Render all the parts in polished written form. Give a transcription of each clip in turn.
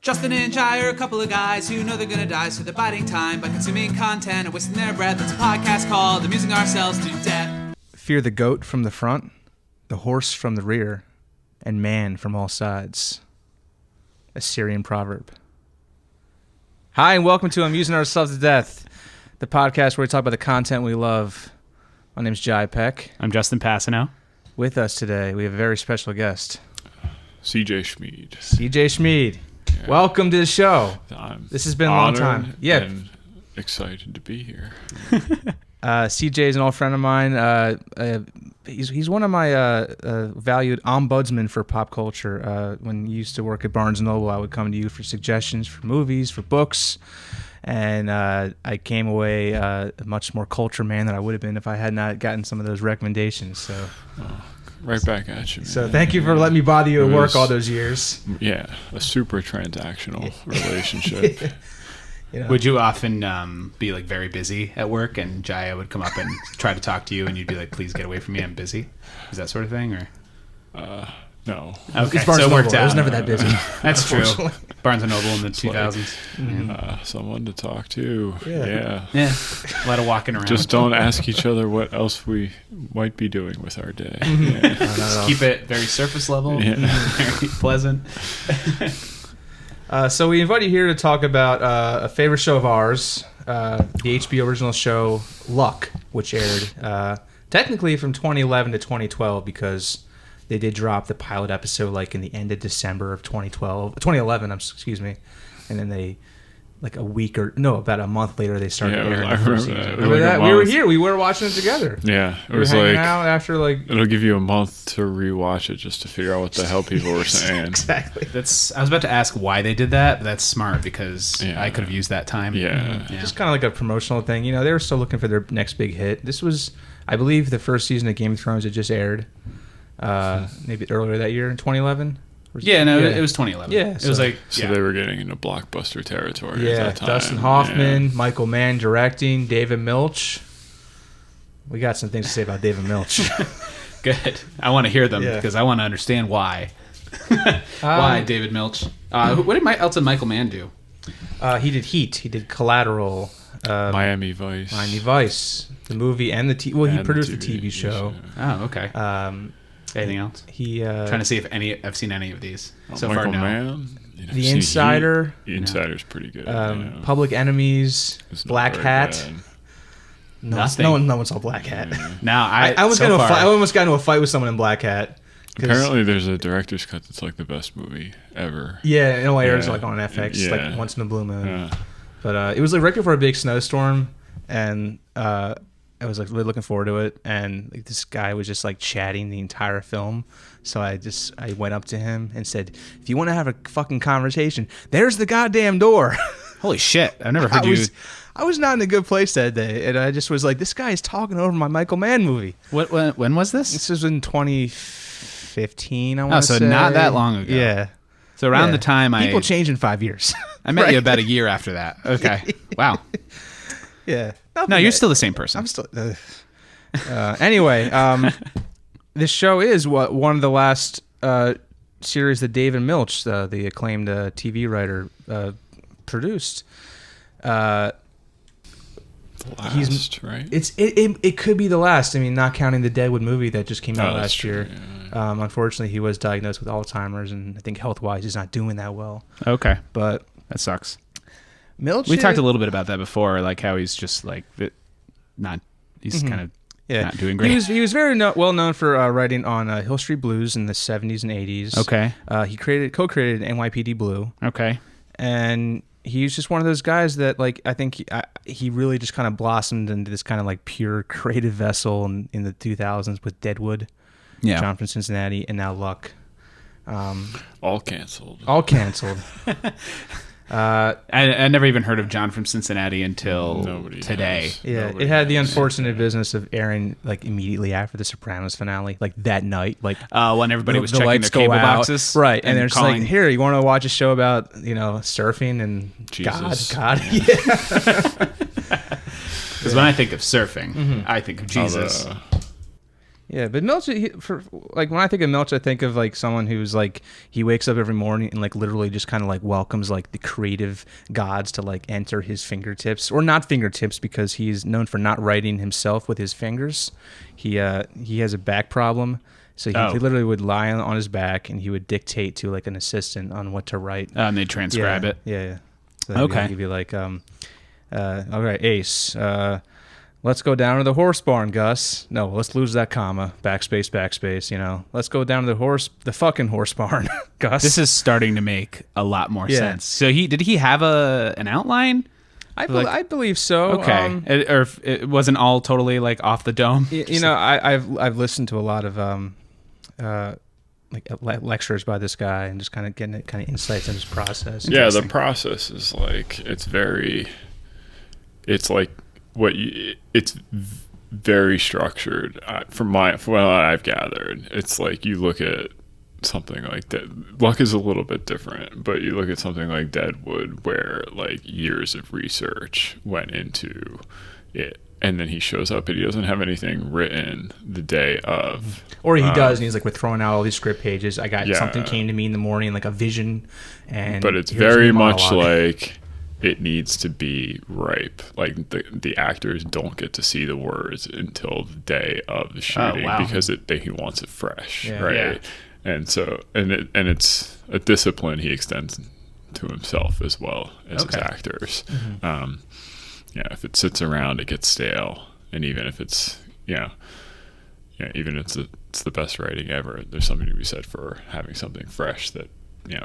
Justin and Jai are a couple of guys who know they're gonna die, so they're biding time by consuming content and wasting their breath. It's a podcast called Amusing Ourselves to Death. Fear the goat from the front, the horse from the rear, and man from all sides. A Syrian proverb. Hi, and welcome to Amusing Ourselves to Death, the podcast where we talk about the content we love. My name's Jai Peck. I'm Justin Passano. With us today, we have a very special guest. CJ Schmied. CJ Schmied. Yeah. Welcome to the show. This has been a long time. Yeah. And excited to be here. CJ is an old friend of mine. He's one of my valued ombudsmen for pop culture. When you used to work at Barnes & Noble, I would come to you for suggestions for movies, for books. And I came away a much more culture man than I would have been if I had not gotten some of those recommendations. So, right back at you, man. So thank you for letting me bother you at work all those years. Yeah, a super transactional relationship. You know. Would you often be like very busy at work, and Jaya would come up and try to talk to you, and you'd be like, "Please get away from me, I'm busy." Is that sort of thing, or? No. Okay, so it worked out. It was never that busy. That's true. Barnes & Noble in the 2000s. Someone to talk to. Yeah. A lot of walking around. Just don't ask each other what else we might be doing with our day. Yeah. Just keep it very surface level, very pleasant. So we invite you here to talk about a favorite show of ours, the HBO original show Luck, which aired technically from 2011 to 2012 because they did drop the pilot episode like in the end of December of 2011, excuse me. And then they, like about a month later, they started airing the first season. Remember that? We were here. We were watching it together. Yeah. It was like, out after it'll give you a month to rewatch it just to figure out what the hell people were saying. Exactly. I was about to ask why they did that, but that's smart because I could have used that time. Yeah. Just kind of like a promotional thing. You know, they were still looking for their next big hit. This was, I believe, the first season of Game of Thrones had just aired. Maybe earlier that year in 2011. It was 2011. Yeah, it was like they were getting into blockbuster territory at that time. Dustin Hoffman, Michael Mann directing, David Milch. We got some things to say about David Milch. Good. I want to hear them because I want to understand why. Why David Milch? What did else did Michael Mann do? He did Heat. He did Collateral. Miami Vice. The movie and the TV. Well, he produced the TV show. Oh, okay. Anything else? He trying to see if I've seen any of these so Michael far. No. Mann, The Insider. The Insider's pretty good. Public Enemies. Black Hat. Nothing. No one saw Black Hat. No, I almost got into a fight with someone in Black Hat. Apparently, there's a director's cut that's like the best movie ever. Yeah, it only airs like on FX, like once in a blue moon. Yeah. But it was like right before a big snowstorm, and I was like really looking forward to it. And like, this guy was just like chatting the entire film. So I went up to him and said, "If you want to have a fucking conversation, there's the goddamn door." Holy shit! I've never heard you. I was not in a good place that day, and I just was like, "This guy is talking over my Michael Mann movie." When was this? This was in 2015. I want to say. So not that long ago. Yeah. So around the time people change in 5 years. I met you about a year after that. Okay. Wow. Yeah. No, you're still the same person. I'm still. Anyway, this show is one of the last series that David Milch, the acclaimed TV writer, produced. The last, right? It could be the last. I mean, not counting the Deadwood movie that just came out last year. Yeah. Unfortunately, he was diagnosed with Alzheimer's, and I think health-wise, he's not doing that well. Okay, but that sucks. Milch. We talked a little bit about that before, like how he's just like he's kind of not doing great. He was very well known for writing on Hill Street Blues in the 70s and 80s. Okay. He co-created NYPD Blue. Okay. And he's just one of those guys that, like, I think he really just kind of blossomed into this kind of like pure creative vessel in the 2000s with Deadwood, John from Cincinnati, and now Luck. All canceled. I never even heard of John from Cincinnati until today. Yeah, it had the unfortunate business of airing like immediately after the Sopranos finale, like that night, like when everybody was checking their cable boxes, right? And they're just like, "Here, you want to watch a show about surfing and Jesus. God, yeah." Because when I think of surfing, I think of Jesus. Yeah, but Milch, when I think of Milch, I think of like someone who's like he wakes up every morning and like literally just kind of like welcomes like the creative gods to like enter his fingertips, or not fingertips, because he's known for not writing himself with his fingers. He has a back problem, so he literally would lie on his back and he would dictate to like an assistant on what to write. And they'd transcribe it. Yeah. So Okay. He'd be like, all right, Ace. Let's go down to the horse barn, Gus. No, let's lose that comma. Backspace. Let's go down to the fucking horse barn, Gus. This is starting to make a lot more sense. So did he have an outline? I believe so. Okay, or if it wasn't all totally like off the dome. I've listened to a lot of lectures by this guy and just kind of getting kind of insights in his process. Yeah, the process is like it's very structured from what I've gathered. It's like you look at something like that. Luck is a little bit different, but you look at something like Deadwood, where like years of research went into it, and then he shows up and he doesn't have anything written the day of. Or he does, and he's like, we're throwing out all these script pages. I got something came to me in the morning, like a vision, but it's very much like it needs to be ripe. Like the actors don't get to see the words until the day of the shooting because he wants it fresh, right? Yeah. And so it's a discipline he extends to himself as well as his actors. Mm-hmm. If it sits around, it gets stale, and even if it's even if it's the best writing ever, there's something to be said for having something fresh that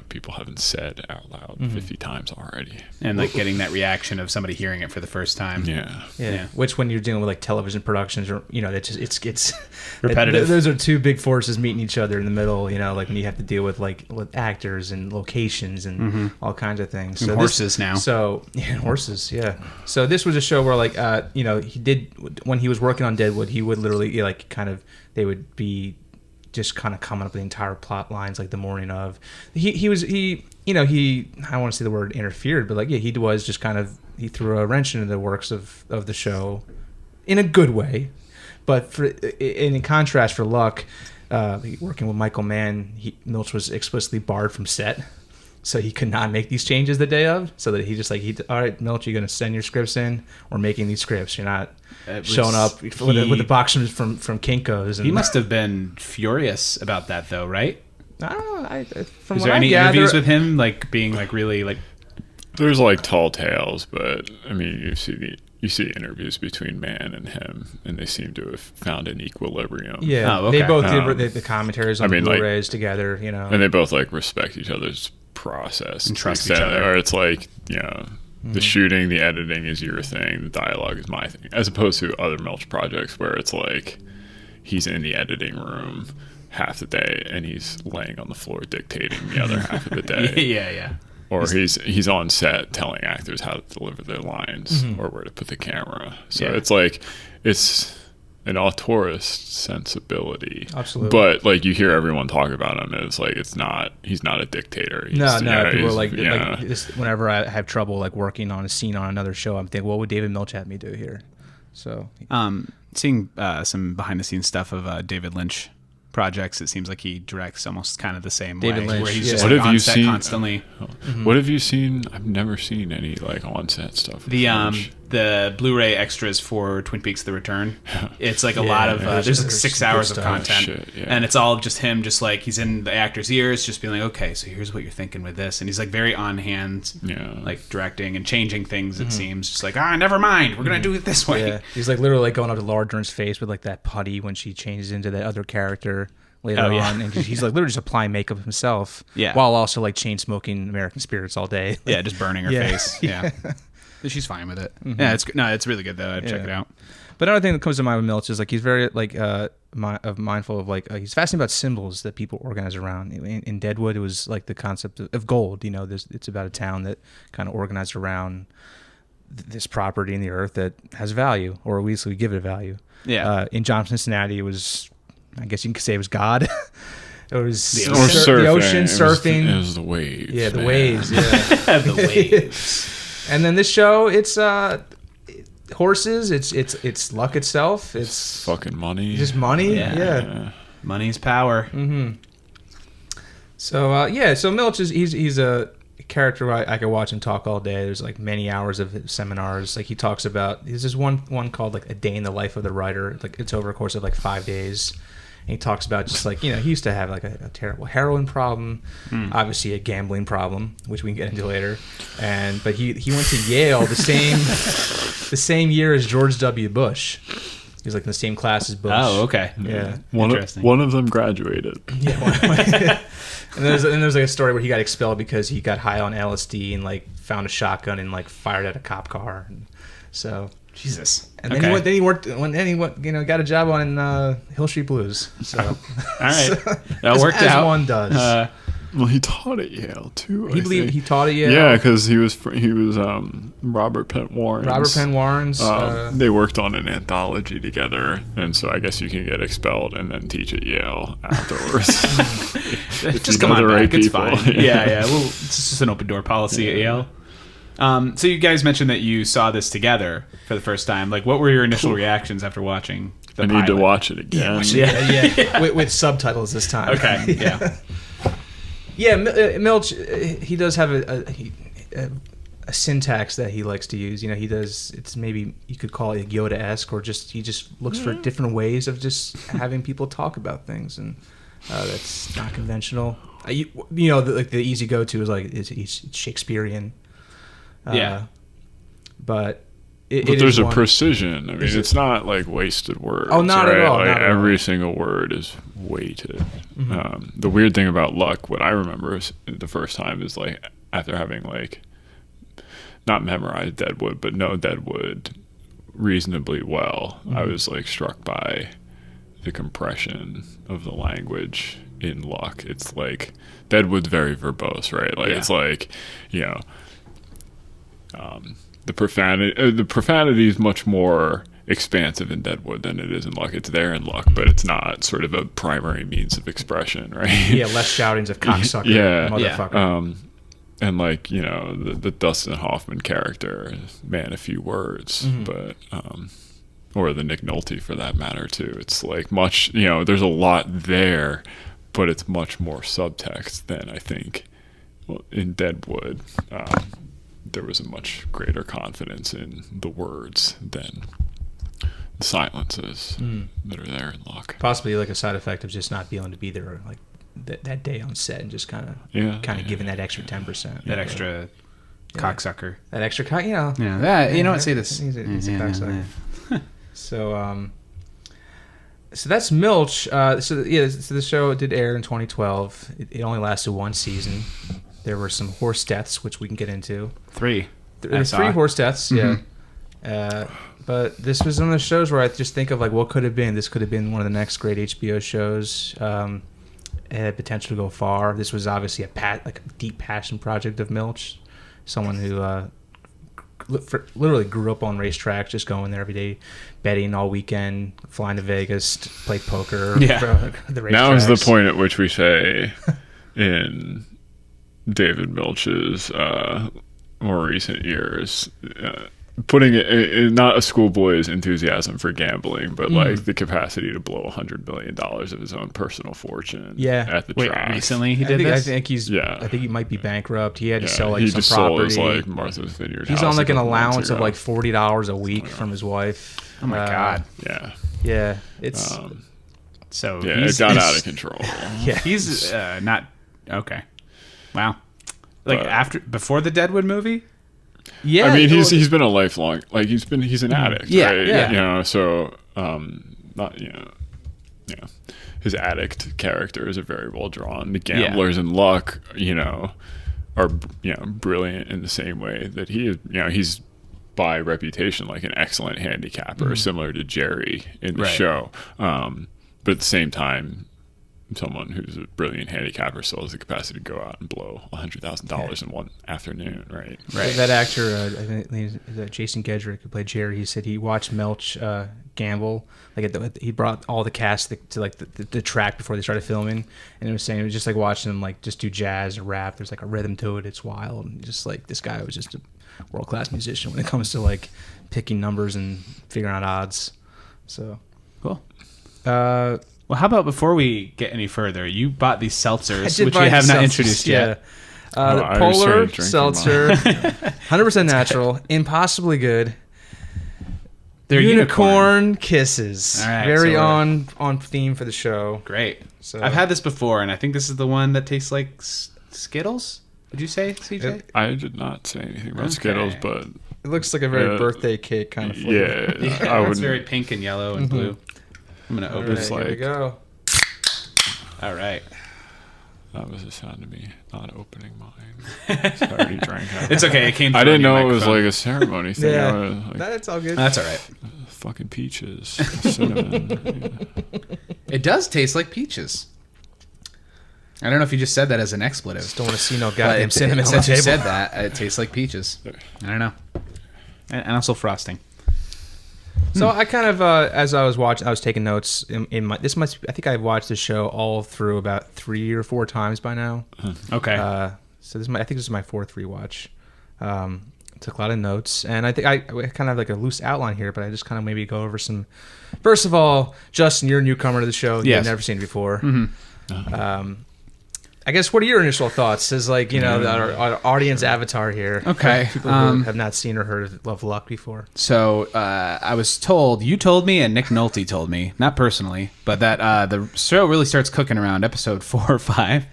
people haven't said out loud 50 times already, and like getting that reaction of somebody hearing it for the first time. Yeah. Which, when you're dealing with like television productions, or it's repetitive. Those are two big forces meeting each other in the middle. Like when you have to deal with with actors and locations and all kinds of things. And horses now. So horses. Yeah. So this was a show where he did, when he was working on Deadwood, he would literally they would be just kind of coming up with the entire plot lines like the morning of. I don't want to say the word interfered, but he was just he threw a wrench into the works of the show in a good way. But in contrast, for Luck, working with Michael Mann, Milch was explicitly barred from set, so he could not make these changes the day of. So that all right, Milch, you're going to send your scripts in. We're making these scripts. You're not showing up with the boxers from Kinko's. He must have been furious about that, though, right? I don't know. Is there any interviews with him, like being like really like? There's like tall tales, but I mean, you see interviews between Mann and him, and they seem to have found an equilibrium. Yeah, they both did the commentaries on the Blu-rays together. And they both respect each other's process and trust each other. Or it's like the shooting, the editing is your thing, the dialogue is my thing, as opposed to other Milch projects where it's like he's in the editing room half the day and he's laying on the floor dictating the other half of the day. Yeah. Or he's on set telling actors how to deliver their lines or where to put the camera. So it's like it's an auteurist sensibility. Absolutely. But you hear everyone talk about him as he's not a dictator. No. People are whenever I have trouble working on a scene on another show, I'm thinking, what would David Milch have me do here? So seeing some behind the scenes stuff of David Lynch projects, it seems like he directs almost kind of the same way, Lynch, where he's just what have on you set seen constantly. What have you seen? I've never seen any on set stuff. The Blu-ray extras for Twin Peaks: The Return. It's a lot of there's 6 hours of content, and it's all just him, he's in the actor's ears, just being like, okay, so here's what you're thinking with this, and he's very on hand, directing and changing things. It seems just never mind, we're gonna do it this way. Yeah. He's literally going up to Laura Dern's face with that putty when she changes into that other character later on, and he's literally just applying makeup himself, while also chain smoking American Spirits all day. Just burning her face. Yeah. She's fine with it. Yeah, it's really good though. I'd check it out. But another thing that comes to mind with Milch is he's very mindful of he's fascinated about symbols that people organize around. In Deadwood, it was the concept of gold. It's about a town that kind of organized around this property in the earth that has value, or at least we give it a value. Yeah. In Johnson, Cincinnati, it was, I guess you could say, it was God. It was the ocean, surfing. It was the waves. Yeah, the waves. Yeah, the waves. And then this show, it's horses. It's luck itself. It's fucking money. Just money. Yeah. Money's power. Mm-hmm. So so Milch he's a character I could watch him talk all day. There's like many hours of his seminars. Like he talks about, there's this one called like A Day in the Life of the Writer. Like it's over a course of like 5 days. And he talks about just like, he used to have like a terrible heroin problem, obviously a gambling problem, which we can get into later. But he went to Yale the same year as George W. Bush. He was like in the same class as Bush. Oh, okay. Yeah. One of them graduated. Yeah. And there's like a story where he got expelled because he got high on LSD and like found a shotgun and like fired at a cop car. And so Jesus. And then he got a job on Hill Street Blues. So all right, that worked out. As one does. Well, he taught at Yale too. He taught at Yale. Yeah, because he was Robert Penn Warren's. Robert Penn Warren's. They worked on an anthology together, and so I guess you can get expelled and then teach at Yale afterwards. Just come on back. It's fine. Yeah. Well, it's just an open door policy at Yale. So you guys mentioned that you saw this together for the first time. Like, what were your initial reactions after watching the pilot? I need to watch it again. Yeah. with subtitles this time. Okay. Yeah. Yeah, Milch, he does have a syntax that he likes to use. He does. It's maybe you could call it Yoda-esque, or he just looks for different ways of just having people talk about things, and that's not conventional. The easy go-to is like it's Shakespearean. But there's a precision. I mean, it's not like wasted words. Oh, not at all. Like not every single word is weighted. Mm-hmm. The weird thing about Luck, what I remember is the first time is like after having like not memorized Deadwood, but know Deadwood reasonably well. Mm-hmm. I was like struck by the compression of the language in Luck. It's like Deadwood's very verbose, right? Like it's like the profanity is much more expansive in Deadwood than it is in Luck. It's there in Luck, but it's not sort of a primary means of expression, right? Yeah, less shoutings of cocksucker, motherfucker. And like, the Dustin Hoffman character, man, a few words, but or the Nick Nolte for that matter too. It's like much, there's a lot there, but it's much more subtext than I think in Deadwood. There was a much greater confidence in the words than the silences that are there in Luck. Possibly like a side effect of just not being able to be there like that day on set and just kind of giving that extra 10%. That extra cocksucker. That extra Yeah, that, you know what? Say this. He's a cocksucker. So that's Milch. So the show did air in 2012. It only lasted one season. There were some horse deaths, which we can get into. Three. There were 3 horse deaths, but this was one of the shows where I just think of like what could have been. This could have been one of the next great HBO shows. It had potential to go far. This was obviously a deep passion project of Milch, someone who literally grew up on racetracks, just going there every day, betting all weekend, flying to Vegas to play poker. For the racetracks. Now is the point at which we say in David Milch's more recent years, putting it in not a schoolboy's enthusiasm for gambling, but like the capacity to blow $100 million of his own personal fortune at the track. Recently he did this? I think he might be bankrupt. He had to sell he some just property. Sold his, like Martha's Vineyard. He's on like an allowance of like $40 a week from his wife. Oh my God. Yeah. It's it got out of control. He's not okay. Wow. Like before the Deadwood movie? Yeah. I mean, he's been a lifelong, like he's an addict, right? Yeah. So his addict characters are very well drawn. The gamblers in Luck, are brilliant in the same way that he is. He's by reputation like an excellent handicapper, similar to Jerry in the show. But at the same time, someone who's a brilliant handicapper still has the capacity to go out and blow $100,000 in one afternoon, right? That actor, I think Jason Gedrick, who played Jerry, he said he watched Milch gamble. Like he brought all the cast to like the track before they started filming, and it was saying it was just like watching them like just do jazz or rap. There's like a rhythm to it. It's wild. And just like this guy was just a world-class musician when it comes to like picking numbers and figuring out odds. So cool. Well, how about before we get any further, you bought these seltzers, which we have not introduced yet. The Polar Seltzer, 100% natural, impossibly good. They're unicorn kisses. All right, very on theme for the show. Great. So I've had this before, and I think this is the one that tastes like Skittles. Would you say, CJ? I did not say anything about Skittles, but it looks like a very birthday cake kind of flavor. Yeah, it's very pink and yellow and blue. I'm gonna open it. Here we go. All right. That was a sound of me not opening mine. I already drank half. It's okay. It came. I didn't know it was like a ceremony thing. Yeah, that's all good. That's all right. Fucking peaches, cinnamon. It does taste like peaches. I don't know if you just said that as an expletive. Just don't want to see no goddamn cinnamon on the table. Since you said that, it tastes like peaches. I don't know. And also frosting. So I kind of, as I was watching, I was taking notes in my. I think I've watched this show all through about 3 or 4 times by now. Okay. So I think this is my 4th rewatch. Took a lot of notes, and I think I kind of have like a loose outline here, but I just kind of maybe go over some. First of all, Justin, you're a newcomer to the show. Yes. You've never seen it before. Mm-hmm. I guess, what are your initial thoughts as like, our audience avatar here? Okay. People who have not seen or heard of Luck before. So I was told, you told me and Nick Nolte told me, not personally, but that the show really starts cooking around episode 4 or 5.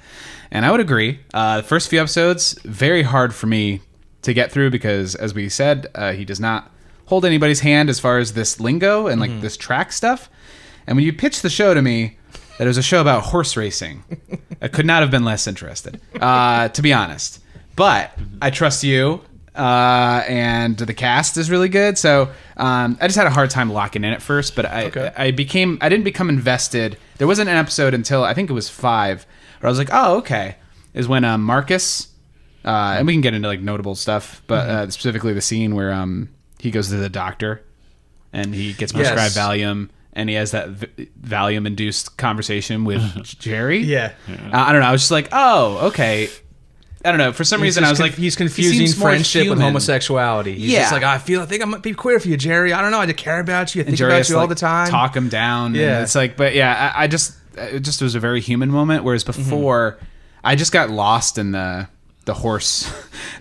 And I would agree. The first few episodes, very hard for me to get through because, as we said, he does not hold anybody's hand as far as this lingo and like this track stuff. And when you pitched the show to me, that it was a show about horse racing, I could not have been less interested, to be honest. But I trust you, and the cast is really good. So I just had a hard time locking in at first, but I didn't become invested. There wasn't an episode until I think it was 5, where I was like, oh, okay. Is when Marcus, and we can get into like notable stuff, but specifically the scene where he goes to the doctor and he gets prescribed Valium. And he has that Valium-induced conversation with Jerry. Yeah. I don't know. I was just like, oh, okay. I don't know. For some reason, I was like, he's confusing friendship with homosexuality. He's just like, I think I might be queer for you, Jerry. I don't know. I just care about you. I think about you all the time. Talk him down. Yeah. And it's like, but yeah, it just was a very human moment. Whereas before, I just got lost in the horse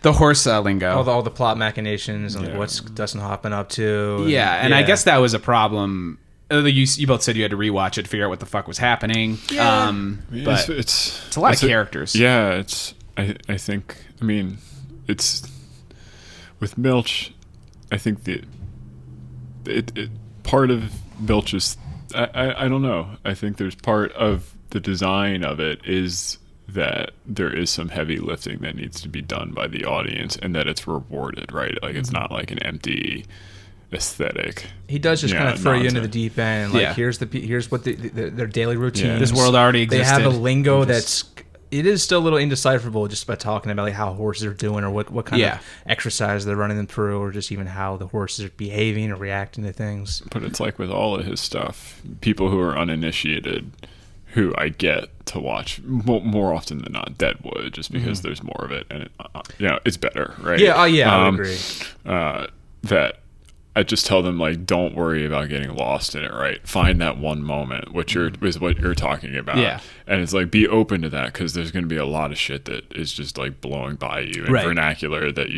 lingo. All the plot machinations and like what's Dustin Hoffman up to. And I guess that was a problem. You both said you had to rewatch it to figure out what the fuck was happening. Yeah. But it's a lot of characters. Yeah, I think it's with Milch. I think it part of Milch's. I don't know. I think there's part of the design of it is that there is some heavy lifting that needs to be done by the audience, and that it's rewarded, right? Like it's not like an empty aesthetic. He does just kind of throw you into the deep end. Like here's what their daily routine. Yeah. This world already existed. They have a lingo it is still a little indecipherable just by talking about like how horses are doing or what kind of exercise they're running them through, or just even how the horses are behaving or reacting to things. But it's like with all of his stuff, people who are uninitiated, who I get to watch more often than not Deadwood, just because there's more of it and it's better, right? I would agree. That I just tell them, like, don't worry about getting lost in it, right? Find that one moment, which is what you're talking about. Yeah. And it's like, be open to that, because there's going to be a lot of shit that is just like blowing by you in vernacular that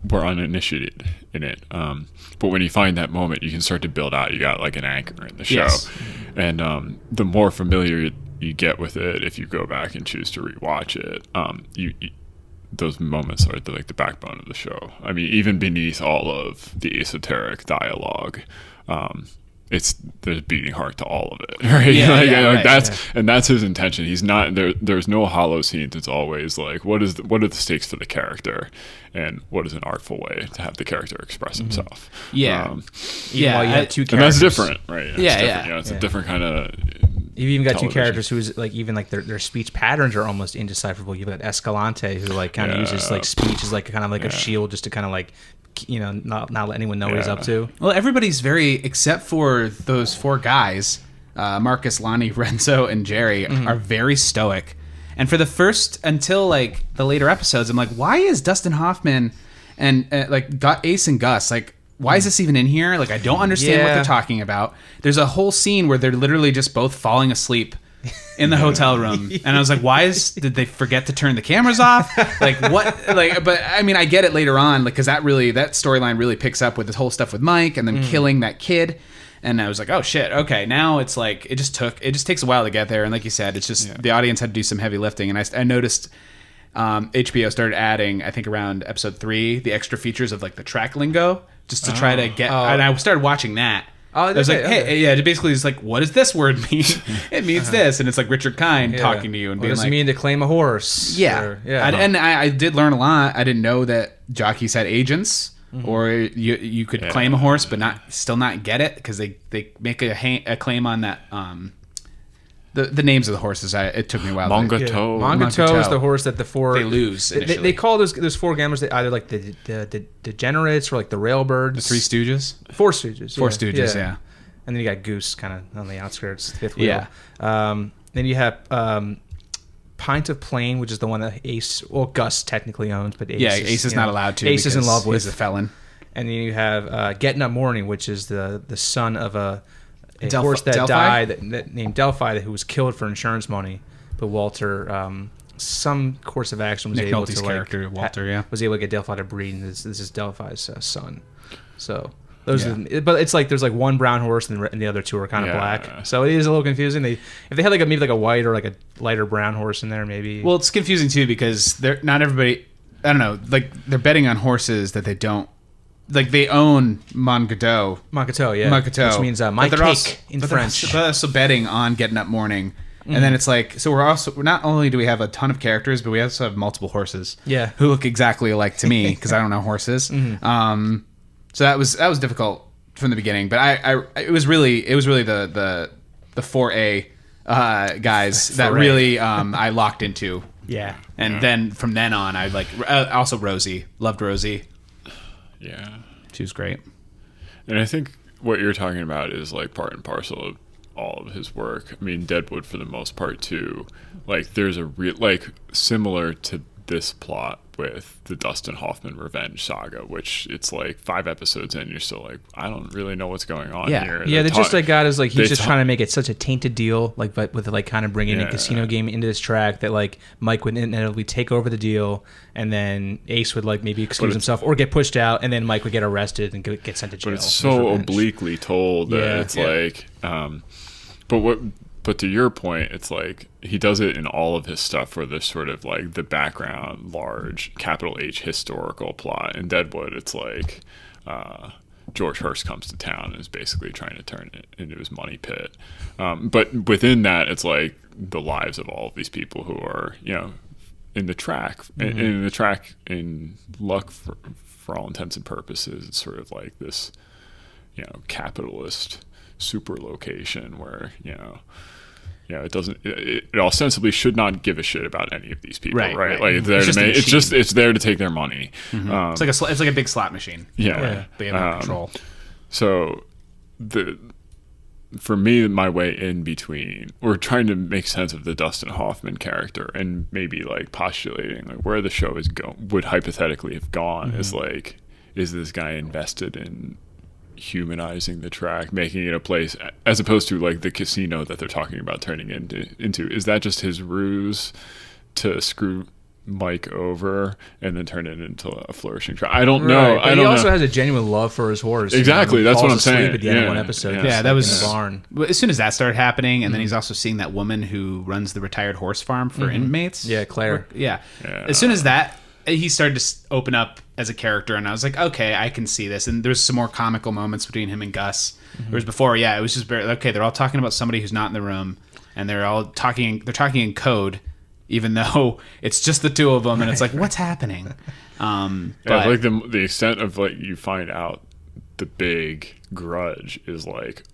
we're uninitiated in it. But when you find that moment, you can start to build out. You got like an anchor in the show. Yes. And the more familiar you get with it, if you go back and choose to rewatch it, those moments are the backbone of the show. I mean, even beneath all of the esoteric dialogue, there's beating heart to all of it, right? And that's his intention. He's not there. There's no hollow scenes. It's always like, what are the stakes for the character, and what is an artful way to have the character express himself? You have two characters. And that's different, right? It's different. It's a different kind of You've even got two characters who's like even like their speech patterns are almost indecipherable. You've got Escalante who like kind of uses like speech as like kind of like a shield just to kind of like not let anyone know what he's up to. Well, everybody's very except for those four guys, Marcus, Lonnie, Renzo, and Jerry are very stoic. And for the first until like the later episodes, I'm like, why is Dustin Hoffman and like Ace and Gus like? Why is this even in here? Like, I don't understand what they're talking about. There's a whole scene where they're literally just both falling asleep in the hotel room. And I was like, did they forget to turn the cameras off? Like, what? Like, but I mean, I get it later on, like, because that storyline really picks up with this whole stuff with Mike and then killing that kid. And I was like, oh shit, okay. Now it's like, it just takes a while to get there. And like you said, it's just, the audience had to do some heavy lifting. And I noticed HBO started adding, I think around episode 3, the extra features of like the track lingo. Just to try to get, and I started watching that. I was like, hey, it basically is like, what does this word mean? It means this, and it's like Richard Kind talking to you and being like, what does it mean to claim a horse? Yeah, and I did learn a lot. I didn't know that jockeys had agents, or you could claim a horse but still not get it because they make a claim on that. The names of the horses, it took me a while. Mongato is the horse that the four... They lose initially. They call those four gamblers either like the degenerates or like the railbirds. The Three Stooges? Four Stooges. Four Stooges, yeah. And then you got Goose kind of on the outskirts, fifth wheel. Yeah. Then you have Pint of Plain, which is the one that Gus technically owns, but Ace is not allowed to. Ace is in love with. He's a felon. And then you have Getting Up Morning, which is the son of a horse that Delphi? died that named Delphi, who was killed for insurance money, but Walter, some course of action was Nick able Nolte's to character, Walter, was able to get Delphi to breed, and this is Delphi's son. So those, but it's like there's like one brown horse and the other two are kind of black. So it is a little confusing. If they had maybe like a white or like a lighter brown horse in there, maybe. Well, it's confusing too because not everybody. I don't know. Like they're betting on horses that they don't. Like they own Mongato, which means my cake in French. They're also betting on Getting Up Morning, and then it's like we're not only do we have a ton of characters, but we also have multiple horses, who look exactly alike to me because I don't know horses. So that was difficult from the beginning, but it was really the 4A guys that really I locked into. Yeah, and then from then on, I like also Rosie, loved Rosie. Yeah. She was great. And I think what you're talking about is like part and parcel of all of his work. I mean, Deadwood for the most part too. Like there's like similar to this plot with the Dustin Hoffman revenge saga, which it's like 5 episodes in, you're still like, I don't really know what's going on here. Yeah, they just like got is like he's just trying to make it such a tainted deal, like but with like kind of bringing a casino game into this track that like Mike would inevitably take over the deal, and then Ace would like maybe excuse himself or get pushed out, and then Mike would get arrested and get sent to jail. But it's so obliquely told that it's like, But to your point, it's like he does it in all of his stuff where there's sort of like the background, large, capital H historical plot. In Deadwood, it's like George Hurst comes to town and is basically trying to turn it into his money pit. But within that, it's like the lives of all of these people who are, in the track. Mm-hmm. In the track, in Luck, for all intents and purposes, it's sort of like this, capitalist super location where, it doesn't. It ostensibly should not give a shit about any of these people, right? Like it's there to take their money. Mm-hmm. It's like a big slot machine. Yeah, they have no control. So for me, my way in between, or trying to make sense of the Dustin Hoffman character, and maybe like postulating like where the show would hypothetically have gone, is like, is this guy invested in humanizing the track, making it a place, as opposed to like the casino that they're talking about turning into? Is that just his ruse to screw Mike over and then turn it into a flourishing track? I don't know. But he also has a genuine love for his horse. Exactly, that's what I'm saying. At the end of one episode, that was in the barn. As soon as that started happening, and then he's also seeing that woman who runs the retired horse farm for inmates. Yeah, Claire. As soon as that, he started to open up as a character, and I was like, okay, I can see this. And there's some more comical moments between him and Gus. Whereas before, it was just they're all talking about somebody who's not in the room, and they're talking in code, even though it's just the two of them, and it's like, what's happening? But like the extent of like you find out the big grudge is like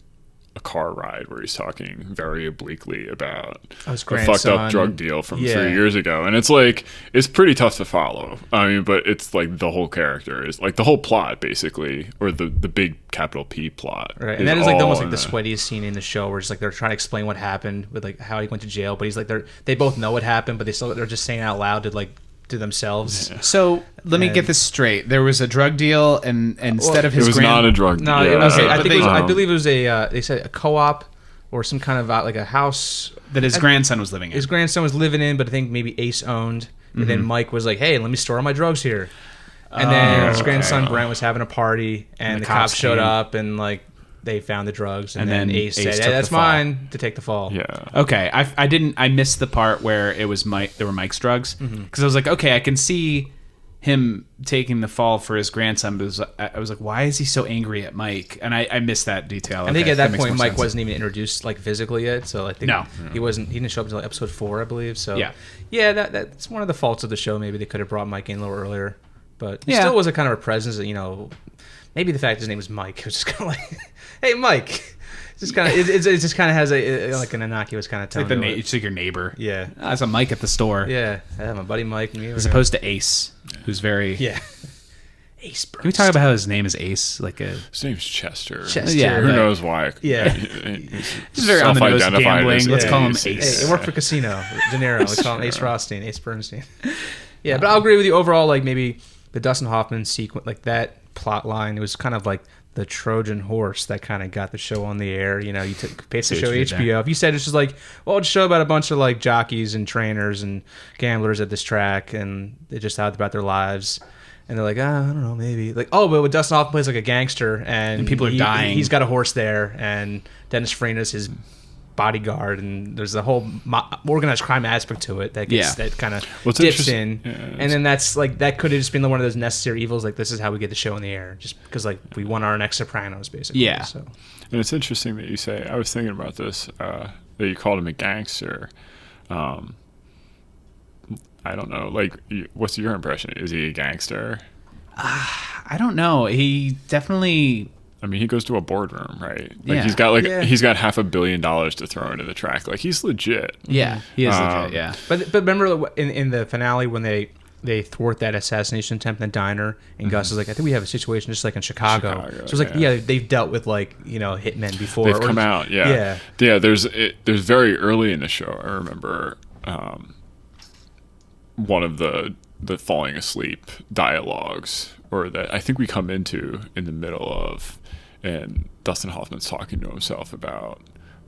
a car ride where he's talking very obliquely about his a fucked up drug deal from 3 years ago. And it's like, it's pretty tough to follow. I mean, but it's like the whole character is like the whole plot basically, or the big capital P plot. Right. And that is like almost like the sweatiest scene in the show where it's like they're trying to explain what happened with like how he went to jail, but he's like, they both know what happened, but they're just saying out loud to themselves. Yeah. So let me get this straight. There was a drug deal, and instead of his, it was not a drug deal. No, it was. I believe it was a. They said a co-op or some kind of like a house that his grandson was living in. His grandson was living in, but I think maybe Ace owned. And then Mike was like, "Hey, let me store all my drugs here." And then his grandson Brent was having a party, and the cops showed up, and like they found the drugs, and then Ace said, "Hey, that's mine," to take the fall. Yeah. Okay. I missed the part where it was Mike. There were Mike's drugs because I was like, okay, I can see him taking the fall for his grandson, but I was like, why is he so angry at Mike? And I missed that detail. I think at that point Mike wasn't even introduced like physically yet, so I think he didn't show up until episode 4, I believe. So that's one of the faults of the show. Maybe they could have brought Mike in a little earlier, but he still was a kind of a presence that, maybe the fact his name was Mike, it was just kind of like, hey, Mike. It just kind of has like an innocuous kind of tone. It's like your neighbor. Yeah. That's a Mike at the store. Yeah. I have my buddy Mike. As opposed to Ace, who's very... Yeah. Ace Burns. Can we talk about how his name is Ace? His name's Chester. Yeah. Who knows why? Yeah. He's very on the nose gambling. Let's call him Ace. Hey, it worked for Casino. De Niro. Let's call him Ace Rothstein. Ace Bernstein. Yeah, but I'll agree with you overall. Like maybe the Dustin Hoffman sequence, like that plot line, it was kind of like the Trojan horse that kind of got the show on the air. You paid the show HBO. If you said it's just like, well, it's a show about a bunch of like jockeys and trainers and gamblers at this track, and they just talked about their lives, and they're like, I don't know, maybe like, but with Dustin Hoffman plays like a gangster, and people are dying. He's got a horse there, and Dennis Farina's his bodyguard, and there's a whole organized crime aspect to it that gets that kind of dips in, and then that's like that could have just been one of those necessary evils. Like, this is how we get the show in the air, just because like we won our next Sopranos, basically. Yeah. So, and it's interesting that you say. I was thinking about this. That you called him a gangster. I don't know. Like, what's your impression? Is he a gangster? I don't know. He definitely. I mean, he goes to a boardroom, right? Like he's got he's got $500 million to throw into the track. Like, he's legit. Yeah, he is legit. Yeah. But remember in the finale when they thwart that assassination attempt in the diner, and Gus is like, I think we have a situation just like in Chicago. So it's like, they've dealt with like hitmen before. They've come out. Yeah. There's very early in the show. I remember one of the falling asleep dialogues, or that I think we come into in the middle of. And Dustin Hoffman's talking to himself about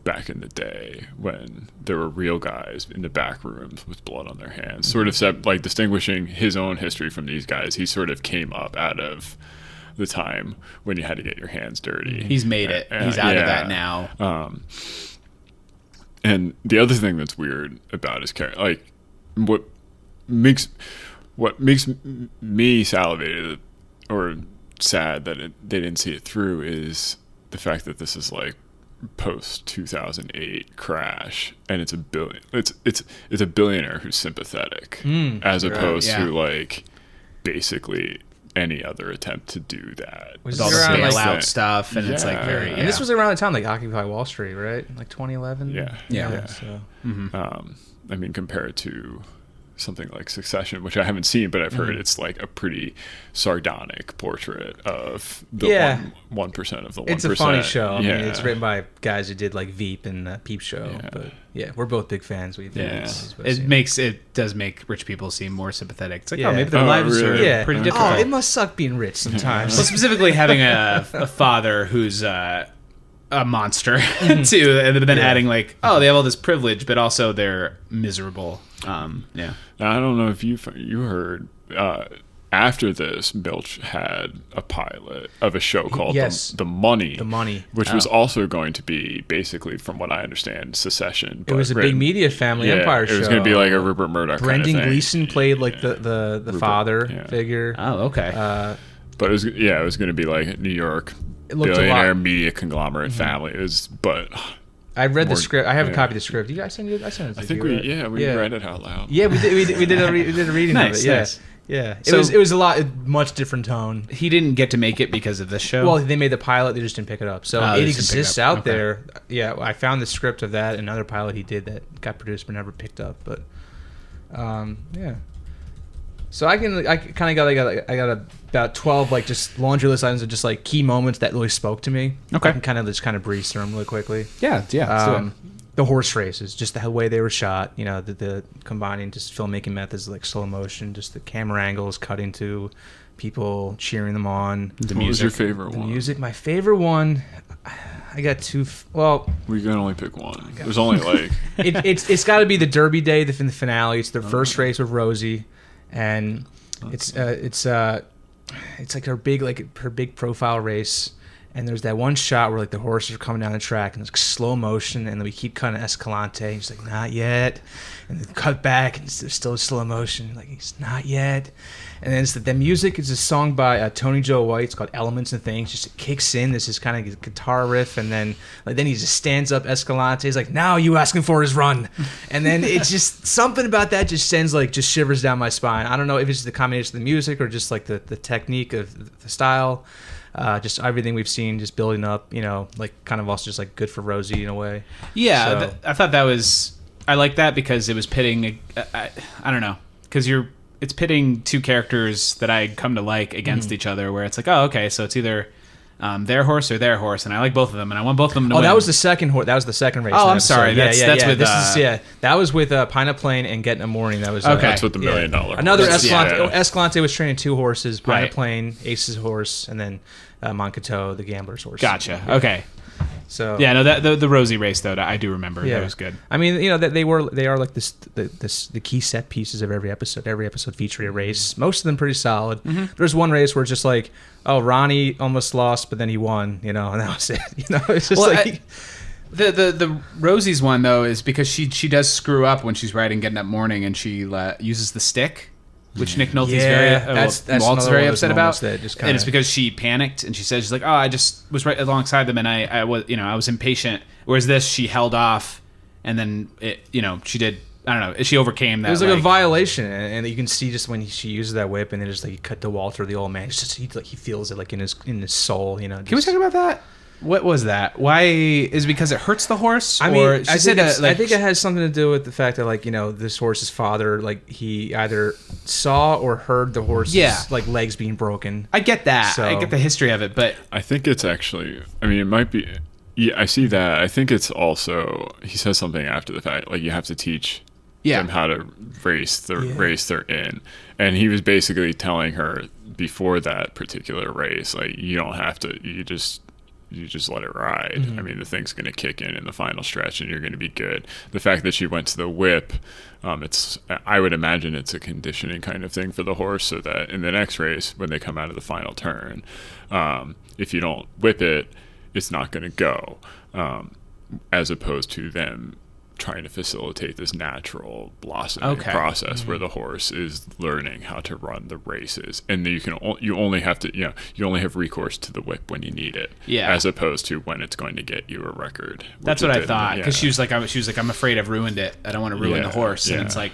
back in the day when there were real guys in the back rooms with blood on their hands, sort of like distinguishing his own history from these guys. He sort of came up out of the time when you had to get your hands dirty. He's made it. He's out of that now. And the other thing that's weird about his character, like what makes me salivated or sad that they didn't see it through, is the fact that this is like post 2008 crash, and it's a billionaire who's sympathetic, as opposed to like basically any other attempt to do that. With all the bailout stuff, and it's like very. And this was around the time like Occupy Wall Street, right? Like 2011. Yeah. So. I mean, compared to something like Succession, which I haven't seen, but I've heard it's like a pretty sardonic portrait of the 1% of the 1%. It's a funny show. I mean, it's written by guys who did like Veep and Peep Show. But we're both big fans. It does make rich people seem more sympathetic. It's like, maybe their lives are pretty difficult. Oh, it must suck being rich sometimes. Well, specifically having a father who's a monster too, and then adding like, they have all this privilege, but also they're miserable. I don't know if you heard after this, Milch had a pilot of a show called The Money, which was also going to be basically, from what I understand, Secession. It was a big media family empire show. It was going to be like a Rupert Murdoch Brendan kind of thing. Gleeson played like the Rupert, father figure. Oh, okay. But it was going to be like New York billionaire media conglomerate family. It was, I read the script. I have a copy of the script. I sent it to you. I think we read it out loud. Yeah, we did a reading of it. Yeah. Nice. Yeah, So- it was a much different tone. He didn't get to make it because of this show. Well, they made the pilot, they just didn't pick it up. So Oh, they it just didn't pick it exists up. out Okay. there. Yeah, I found the script of that, another pilot he did that got produced but never picked up. But yeah. So I kind of got about 12 like just laundry list items of just like key moments that really spoke to me. Okay. I can kind of breeze through them really quickly. yeah. Let's do it. The horse races, just the way they were shot, you know, the combining just filmmaking methods like slow motion, just the camera angles cutting to people cheering them on. The What was music. your favorite The one? music, my favorite one, I got two. Well, We can only pick one. There's only like it's got to be the Derby Day, the finale. It's their first race with Rosie, and it's like her big profile race. And there's that one shot where like the horses are coming down the track and it's slow motion, and then we keep cutting to Escalante. And he's like, not yet, and then cut back and there's still slow motion. Like he's not yet, and then the music is a song by Tony Joe White. It's called Elements and Things. Just it kicks in. This is kind of guitar riff, and then he just stands up Escalante. He's like, now you asking for his run, and then it's just something about that just sends just shivers down my spine. I don't know if it's the combination of the music or just like the technique of the style. Just everything we've seen, just building up, you know, like kind of also just like good for Rosie in a way. Yeah, So- I thought that was. I like that because it was pitting. I don't know, because it's pitting two characters that I come to like against each other. Where it's like, oh, okay, so it's either their horse or their horse, and I like both of them, and I want both of them to win. that was the second horse. That was the second race. Oh, in that I'm sorry. episode. That's with, that was with Pineapple Plain and Getting a Morning. That was Okay. that's what the $1 million horse. Another is. Escalante. Yeah. Escalante was training two horses: Pineapple Right. Plain, Ace's horse, and then Moncato, the gambler's horse. Gotcha. Okay. So Yeah, no, the Rosie race though, I do remember. Yeah. That was good. I mean, you know, they are like the key set pieces of every episode. Every episode featured a race. Most of them pretty solid. There's one race where it's just like, oh, Ronnie almost lost, but then he won. You know, and that was it. You know, it's just The Rosie's one though is because she does screw up when she's riding Getting Up Morning, and she uses the stick, which Nick Nolte's that's Walt's another very one of those upset moments about. that just And it's kinda- because she panicked, and she says she's like, oh, I just was right alongside them, and I was impatient. Whereas this, she held off, and then she did. I don't know. She overcame that. It was like a violation, and you can see just when she uses that whip, and then just like you cut to Walter, the old man. It's just he feels it like in his soul, you know. Can we talk about that? What was that? Why is it because it hurts the horse? I mean, or I she said think it has something to do with the fact that this horse's father, he either saw or heard the horse's legs being broken. I get that. So- I get the history of it, but I think it's actually. I mean, it might be. Yeah, I see that. I think it's also. He says something after the fact, like you have to teach them how to race the race they're in, and he was basically telling her before that particular race, like you don't have to. You just let it ride. I mean, the thing's going to kick in the final stretch, and you're going to be good. The fact that she went to the whip, I would imagine it's a conditioning kind of thing for the horse, so that in the next race, when they come out of the final turn, if you don't whip it, it's not going to go, as opposed to them trying to facilitate this natural blossoming process where the horse is learning how to run the races, and you only have recourse to the whip when you need it, as opposed to when it's going to get you a record. that's what I thought, because she was like, I'm afraid I've ruined it. I don't want to ruin the horse, and it's like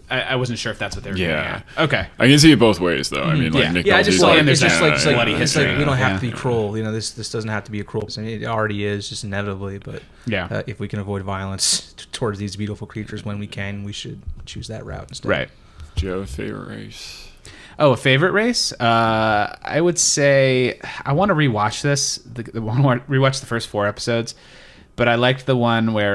I wasn't sure if that's what they were doing. Yeah. Okay. I can see it both ways, though. I mean, like Nick I Nolte's just like- like there's it's just like bloody it's like history. we don't have Yeah. to be cruel. You know, this doesn't have to be a cruel. I mean, it already is, just inevitably. But if we can avoid violence towards these beautiful creatures when we can, we should choose that route instead. Right. Do you have a favorite race? Oh, a favorite race? I would say I want to rewatch this. I want to rewatch the first 4 episodes, but I liked the one where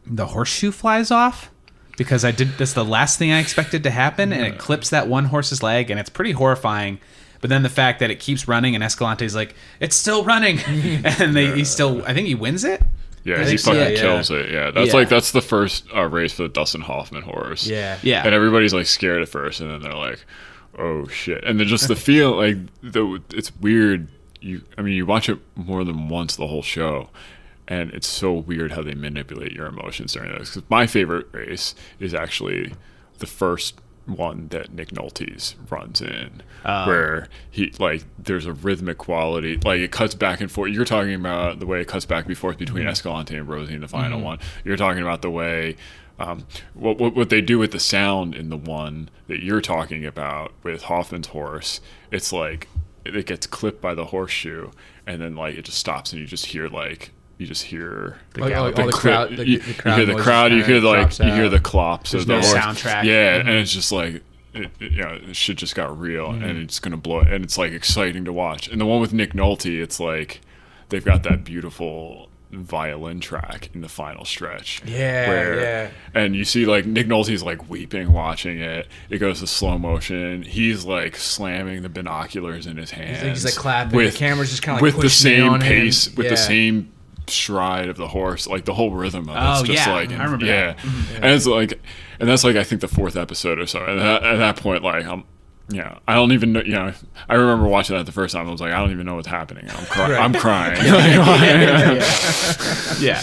the horseshoe flies off, because that's the last thing I expected to happen, and it clips that one horse's leg, and it's pretty horrifying. But then the fact that it keeps running, and Escalante's like, it's still running, and he still, I think he wins it. Yeah, I he think so. fucking Yeah. kills it. Yeah, that's the first race for the Dustin Hoffman horse. Yeah. Yeah. And everybody's like scared at first, and then they're like, "Oh shit!" And then just the feel, like it's weird. You watch it more than once the whole show, and it's so weird how they manipulate your emotions during those. Because my favorite race is actually the first one that Nick Nolte's runs in, where he there's a rhythmic quality, like it cuts back and forth. You're talking about the way it cuts back and forth between Escalante and Rosie in the final one. You're talking about the way what they do with the sound in the one that you're talking about with Hoffman's horse, it's like it gets clipped by the horseshoe, and then like it just stops, and you just hear the crowd. You hear the crowd. You hear the clops. There's of the no horse. soundtrack. Yeah, and it's just like it shit just got real, and it's gonna blow. And it's like exciting to watch. And the one with Nick Nolte, it's like they've got that beautiful violin track in the final stretch. And you see like Nick Nolte's like weeping watching it. It goes to slow motion. He's like slamming the binoculars in his hands. He's like clapping. The camera's just kind of like with the same pace, him. with the same stride of the horse, like the whole rhythm of it's just like, I remember that. And it's like, and that's like I think the 4th episode or so. And at that point, like I don't even know. I remember watching that the first time. I was like, I don't even know what's happening. I'm crying. Yeah.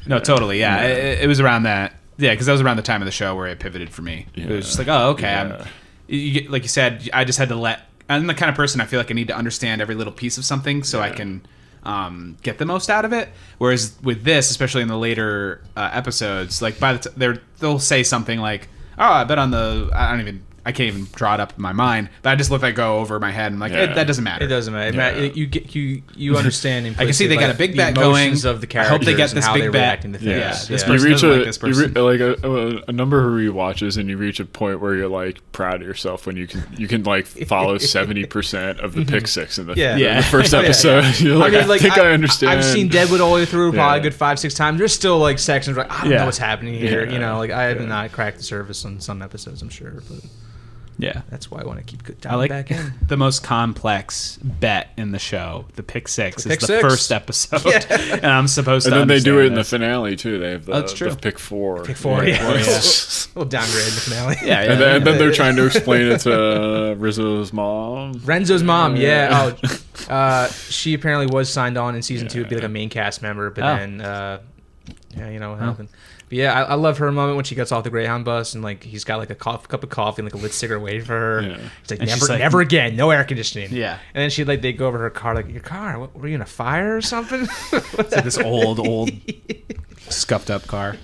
No, totally. Yeah, it was around that. Yeah, because that was around the time of the show where it pivoted for me. It was just like, oh, okay. Like you said, I just had to I'm the kind of person I feel like I need to understand every little piece of something so I can get the most out of it. Whereas with this, especially in the later episodes, like they'll say something like, "Oh, I bet on the I can't even draw it up in my mind, but I just let that go over my head. I'm like, that doesn't matter. It doesn't matter. You understand. I can see they got a big bet going. Of the I hope they get this big bet. This person doesn't like this person. You reach a number of rewatches, and you reach a point where you're like proud of yourself when you can like follow 70% of the pick six in the first episode. You're like, I think I understand. I've seen Deadwood all the way through probably a good 5-6 times. There's still like sections where I don't know what's happening here. Like I have not cracked the surface on some episodes, I'm sure, but. Yeah, that's why I want to keep diving back in. The most complex bet in the show, the pick six, is the first episode, and I'm supposed to. And then they do it in the this. finale too. They have the pick four. Pick four, yeah. We'll downgrade the finale. And then they're trying to explain it to Renzo's mom. Yeah. She apparently was signed on in season 2 to be like a main cast member, but then, what happened. But yeah, I love her moment when she gets off the Greyhound bus and like he's got like a cup of coffee and like a lit cigarette waiting for her. Yeah. He's like, never again, no air conditioning. Yeah. And then they go over her car, like, your car, were you in a fire or something? It's like this old scuffed up car.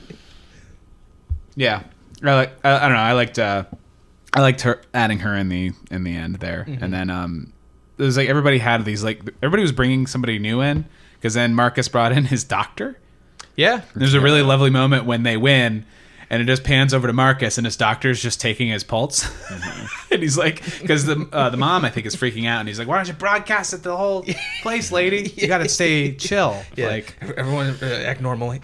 Yeah, I don't know. I liked her adding her in the end there, and then it was like everybody was bringing somebody new in because then Marcus brought in his doctor. Yeah. There's a really lovely moment when they win, and it just pans over to Marcus, and his doctor's just taking his pulse. Mm-hmm. And he's like, because the mom, I think, is freaking out, and he's like, why don't you broadcast it to the whole place, lady? You got to stay chill. Yeah. Like, everyone act normally.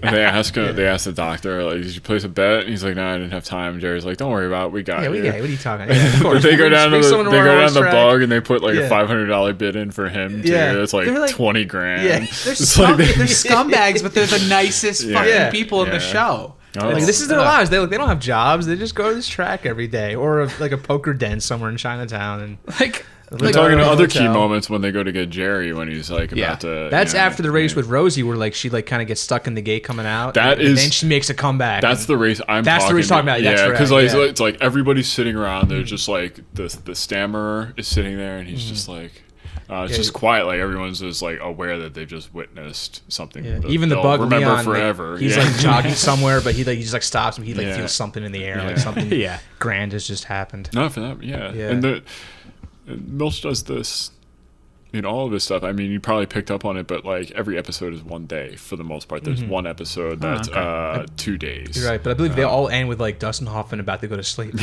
And they ask the doctor, like, did you place a bet? And he's like, no, I didn't have time. Jerry's like, don't worry about it. We got it. What are you talking about? Yeah, of course. They go down the bug and they put like a $500 bid in for him too. Yeah. It's like $20,000. Yeah. They're scumbags, but they're the nicest fucking people in the show. Like, this is their lives. They don't have jobs. They just go to this track every day, or like a poker den somewhere in Chinatown, and we're talking to other key moments when they go to get Jerry when he's like about to. That's after the race with Rosie, where like she like kind of gets stuck in the gate coming out. And then she makes a comeback. That's the race I'm. That's the race talking about. Yeah, because it's like everybody's sitting around. They're just like the stammerer is sitting there, and he's just like. It's just quiet. Like everyone's just like aware that they've just witnessed something. Yeah. Even the bug remember Leon, forever. Like, he's like jogging somewhere, but he just like stops and he like feels something in the air, like something grand has just happened. Not for that, and Milch does this in all of his stuff. I mean, you probably picked up on it, but like every episode is one day for the most part. There's one episode that's 2 days. You're right, but I believe they all end with like Dustin Hoffman about to go to sleep.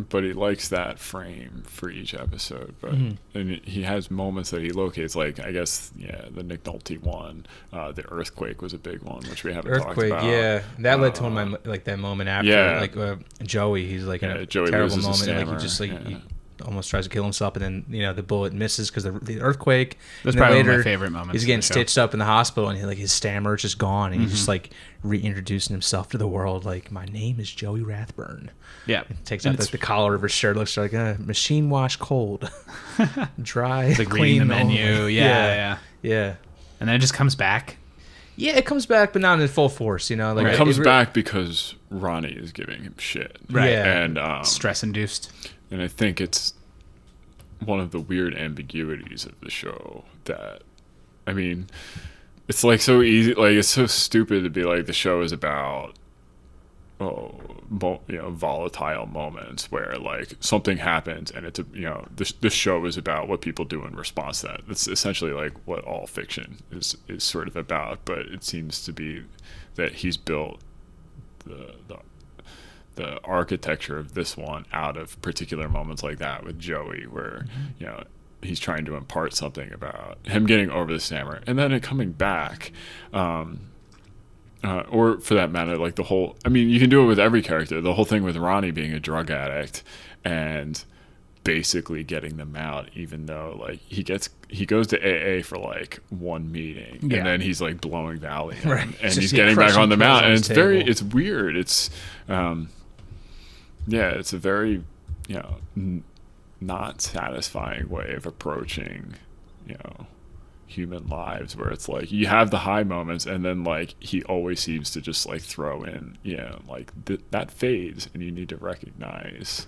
But he likes that frame for each episode. But and he has moments that he locates, like I guess the Nick Nolte one, the earthquake was a big one, which we haven't talked about. That led to one of my like that moment after like Joey. He's like in a terrible moment, like he just like he almost tries to kill himself, and then the bullet misses because the earthquake. That's probably one of my favorite moments. He's getting stitched up in the hospital, and his stammer is just gone, and he's just like reintroducing himself to the world. Like, my name is Joey Rathburn. Yeah, and takes out the collar of his shirt. Looks like a machine wash cold, dry. It's like clean reading the menu. Yeah. And then it just comes back. Yeah, it comes back, but not in full force. Like it comes back because Ronnie is giving him shit. Right. Yeah. And stress induced. And I think it's one of the weird ambiguities of the show that, I mean, it's like so easy, like it's so stupid to be like the show is about volatile moments where like something happens and it's this show is about what people do in response to that. That's essentially like what all fiction is sort of about, but it seems to be that he's built the architecture of this one out of particular moments like that with Joey, where he's trying to impart something about him getting over the stammer and then it coming back, or for that matter, like the whole, I mean, you can do it with every character. The whole thing with Ronnie being a drug addict and basically getting them out, even though like he goes to AA for like one meeting and then he's like blowing Valium and he's getting back on the mat, and it's weird. It's it's a very not satisfying way of approaching human lives, where it's like you have the high moments and then like he always seems to just like throw in like that fades, and you need to recognize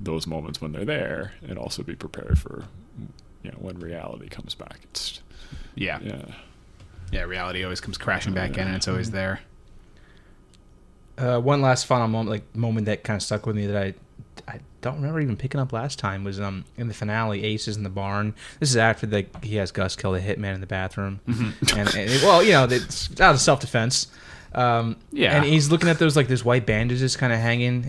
those moments when they're there and also be prepared for when reality comes back. It's reality always comes crashing back in and it's always there. One last final moment that kind of stuck with me that I don't remember even picking up last time was in the finale, Ace is in the barn. This is after he has Gus kill the hitman in the bathroom, and it's out of self-defense. And he's looking at those white bandages kind of hanging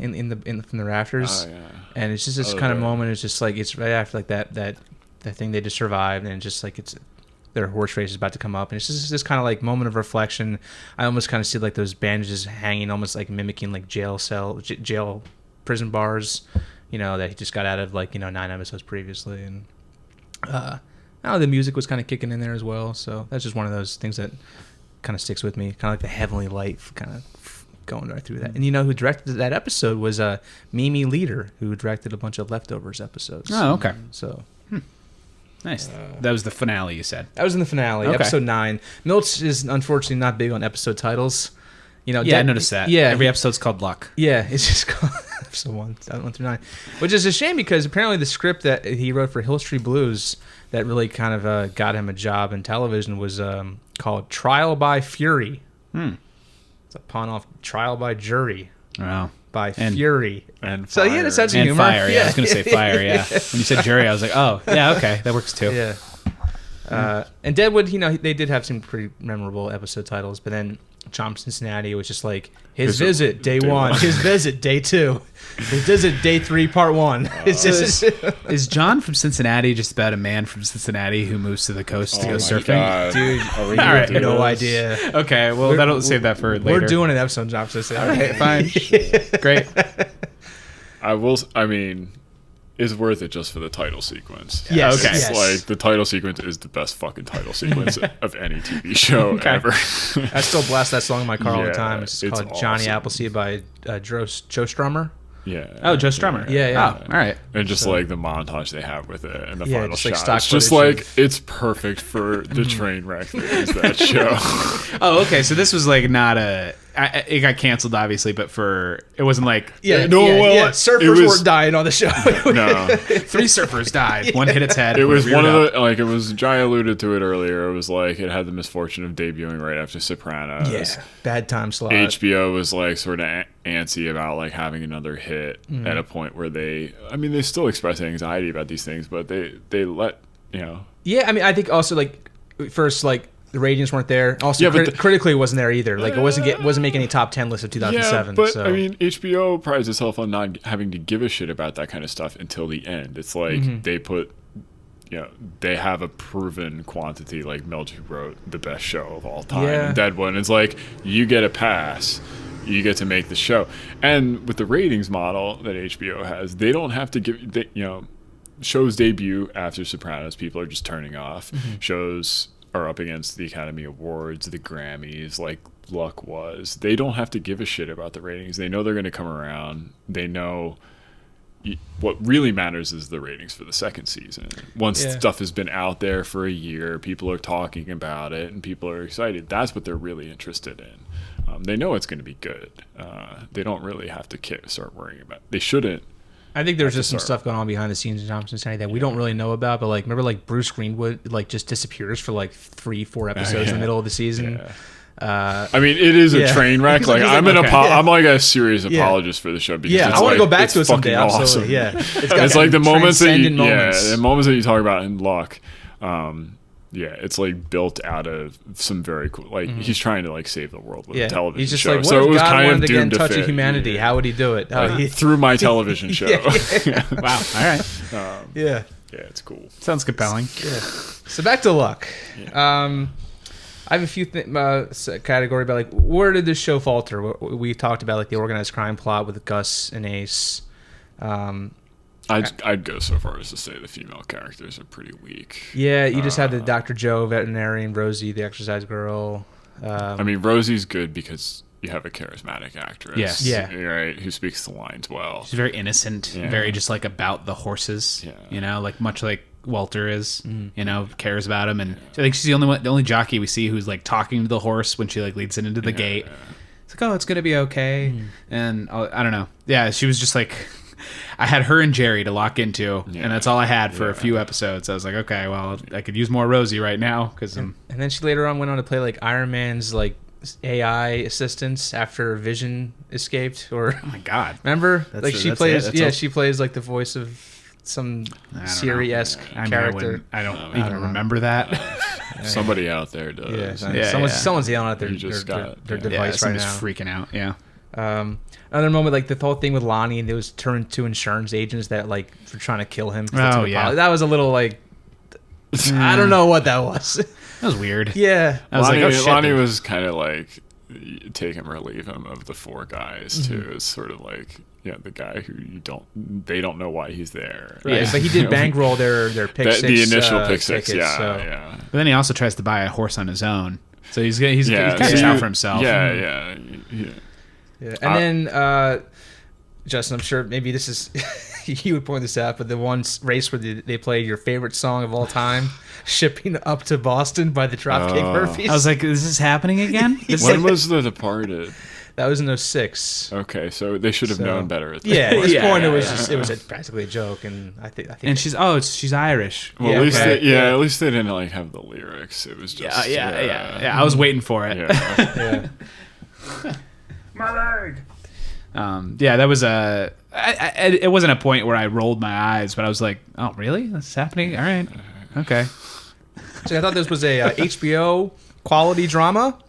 from the rafters, and it's just this kind of moment. It's just like it's right after like that thing they just survived, and just like it's their horse race is about to come up, and it's just this kind of like moment of reflection. I almost kind of see like those bandages hanging, almost like mimicking like jail prison bars, that he just got out of 9 episodes previously, and the music was kind of kicking in there as well. So that's just one of those things that kind of sticks with me, kind of like the heavenly light kind of going right through that. And who directed that episode was Mimi Leader, who directed a bunch of Leftovers episodes. Oh, okay. So nice. That was the finale, you said. That was in the finale, okay. Episode 9. Milch is unfortunately not big on episode titles. I noticed that. Yeah, every episode's called Luck. Yeah, it's just called episode 1 through 9, which is a shame because apparently the script that he wrote for Hill Street Blues that really kind of got him a job in television was called Trial by Fury. It's a pun off Trial by Jury. Wow. By Fury. And so he had a sense of humor. Fire, yeah. I was going to say fire, yeah. When you said jury, I was like, oh, yeah, okay, that works too. Yeah. And Deadwood, they did have some pretty memorable episode titles, but then John Cincinnati was just like his visit day 1, his visit day 2, his visit day 3 part 1. Is John from Cincinnati just about a man from Cincinnati who moves to the coast to go surfing? God. Dude, all right, no idea. Okay, well that'll save that for later. We're doing an episode on John Cincinnati. All right, fine. Great. It's worth it just for the title sequence. Yeah, okay. It's like the title sequence is the best fucking title sequence of any TV show ever. I still blast that song in my car all the time. It's called awesome. Johnny Appleseed by Joe Strummer. Yeah. Oh, Joe Strummer. Yeah. Oh, all right. And just like the montage they have with it and the final just shot. It's just like, it's perfect for the train wreck that is that show. Oh, okay. So this was like not it got canceled, obviously, but it wasn't like... surfers weren't dying on the show. No. 3 surfers died. One hit its head. It was one of the... Like, it was... Jai alluded to it earlier. It was like, it had the misfortune of debuting right after Sopranos. Yeah. Bad time slot. HBO was like sort of antsy about like having another hit at a point where they still express anxiety about these things, but they let, Yeah, I think also like first like the ratings weren't there. Also, critically it wasn't there either. Like it wasn't making any top 10 lists of 2007. Yeah, but so. HBO prides itself on not having to give a shit about that kind of stuff until the end. It's like they put, they have a proven quantity. Like Milch, who wrote the best show of all time, and Deadwood. It's like you get a pass. You get to make the show. And with the ratings model that HBO has, they don't have to give, shows debut after Sopranos, people are just turning off. Shows are up against the Academy Awards, the Grammys, like Luck was. They don't have to give a shit about the ratings. They know they're going to come around. They know what really matters is the ratings for the second season. Once stuff has been out there for a year, people are talking about it, and people are excited. That's what they're really interested in. They know it's going to be good. They don't really have to start worrying about it. They shouldn't I think there's just some stuff going on behind the scenes in Thompson City that we don't really know about. But like, remember, like Bruce Greenwood, like just disappears for like 3-4 episodes in the middle of the season. I mean, it is a train wreck. Like, I'm I'm like a serious apologist for the show because I want to go back to it someday. Awesome. Absolutely, yeah. It's like the moments that the moments that you talk about in Luck. It's like built out of some very cool. Like he's trying to like save the world with a television he's just show. Like, what so if it was God kind wanted of to get in doomed touch to with humanity? Yeah. How would he do it? Through my television show. Wow. All right. Yeah, it's cool. Sounds compelling. Yeah. So back to Luck. Yeah. I have a few category about like where did this show falter? We talked about like the organized crime plot with Gus and Ace. I'd go so far as to say the female characters are pretty weak. Yeah, you just had the Dr. Joe veterinarian, Rosie the exercise girl. I mean, Rosie's good because you have a charismatic actress. Yes. Yeah. Right, who speaks the lines well. She's very innocent, very just like about the horses. Yeah. You know, like much like Walter is. You know, cares about him, and I think she's the only jockey we see who's like talking to the horse when she like leads it into the gate. It's like, oh, it's gonna be okay, and I don't know. Yeah, she was just like. I had her and Jerry to lock into, and that's all I had for a few episodes. I was like, okay, well, I could use more Rosie right now because. And then she later on went on to play like Iron Man's like AI assistants after Vision escaped. Or oh my god, remember? Like she plays, she plays like the voice of some Siri-esque character. I don't even remember that. Somebody out there does. Someone's yelling at their device right now. Freaking out. Yeah. Another moment, like the whole thing with Lonnie, and it was turned to insurance agents that like were trying to kill him. That was a little like I don't know what that was. That was weird. Yeah, I was Lonnie was kind of like take him or leave him of the four guys too. It's sort of like the guy who they don't know why he's there. Right. Yeah, but he did bankroll their pick six. The initial pick six, tickets, yeah. But then he also tries to buy a horse on his own, so he's kind of out for himself. Yeah. And then, Justin, I'm sure maybe this is you would point this out, but the one race where they played your favorite song of all time, "Shipping Up to Boston" by the Dropkick Murphys. I was like, "Is this happening again?" When was The Departed? That was in 2006. Okay, so they should have known better. At this point, it was practically a joke, and I think. And she's Irish. Well, at least they didn't like have the lyrics. It was just I was waiting for it. Yeah. My leg. That was it wasn't a point where I rolled my eyes, but I was like, "Oh, really? This is happening? All right, okay." So I thought this was a HBO quality drama,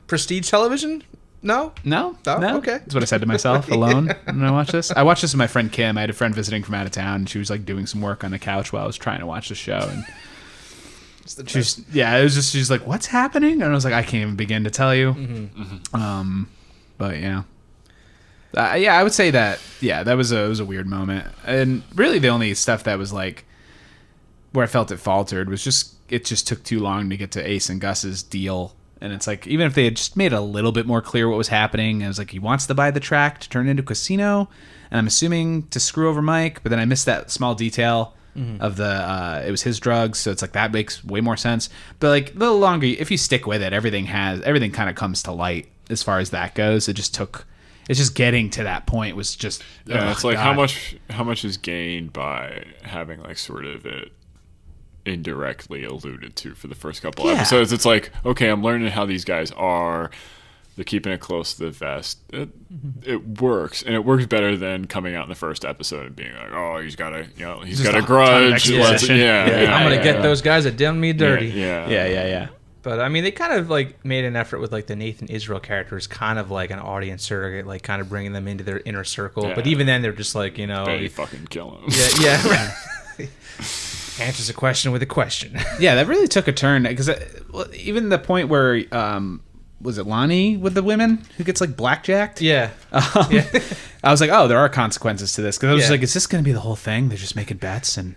prestige television. No. Okay. That's what I said to myself alone when I watched this. I watched this with my friend Kim. I had a friend visiting from out of town, and she was like doing some work on the couch while I was trying to watch the show, and. She's like, "What's happening?" And I was like, "I can't even begin to tell you." But I would say that that was a weird moment, and really the only stuff that was like where I felt it faltered was it just took too long to get to Ace and Gus's deal, and it's like even if they had just made it a little bit more clear what was happening, I was like, he wants to buy the track to turn it into a casino, and I'm assuming to screw over Mike, but then I missed that small detail. Of the it was his drugs, so it's like that makes way more sense. But like a little longer, if you stick with it, everything kind of comes to light as far as that goes. It's just getting to that point was just it's like God. how much is gained by having like sort of it indirectly alluded to for the first couple episodes. It's like, okay, I'm learning how these guys are. They're keeping it close to the vest. It works, and it works better than coming out in the first episode and being like, "Oh, he's got a grudge." I'm gonna get those guys that done me dirty. Yeah. But I mean, they kind of like made an effort with like the Nathan Israel characters, kind of like an audience surrogate, like kind of bringing them into their inner circle. Yeah. But even then, they're just like, they fucking kill him. Yeah. Answers a question with a question. Yeah, that really took a turn because even the point where. Was it Lonnie with the women who gets like blackjacked? Yeah. I was like, oh, there are consequences to this because I was like, is this going to be the whole thing? They're just making bets and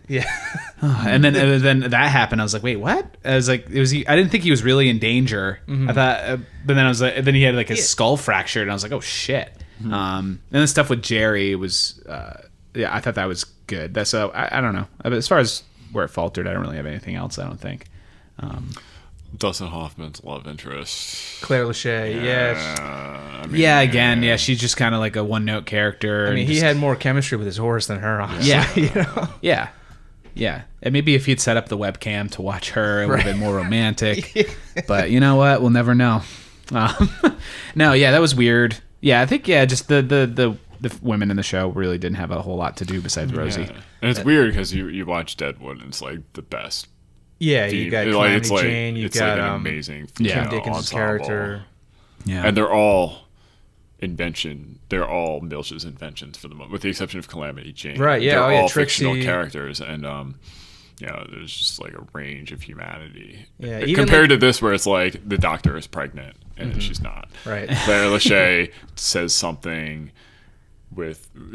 and then that happened. I was like, wait, what? I was like, I didn't think he was really in danger. I thought, but then I was like, then he had like his skull fractured, and I was like, oh shit. And the stuff with Jerry was, I thought that was good. So I don't know. As far as where it faltered, I don't really have anything else. I don't think. Dustin Hoffman's love interest, Claire Lachey. Yes. I mean, again, she's just kind of like a one-note character. I mean, he had more chemistry with his horse than her, honestly. Yeah. And maybe if he'd set up the webcam to watch her, it would have been more romantic. But you know what? We'll never know. No, that was weird. Yeah, I think just the women in the show really didn't have a whole lot to do besides Rosie. And it's weird because you watch Deadwood and it's like the best. Yeah, you got Calamity Jane, you got an amazing Kim Dickens' character. Yeah, and they're all they're all Milch's inventions for the moment, with the exception of Calamity Jane. Right, yeah, they're all Trixie. fictional characters, and there's just like a range of humanity. Yeah, compared to this, where it's like the doctor is pregnant and she's not. Right. Claire Lachey says something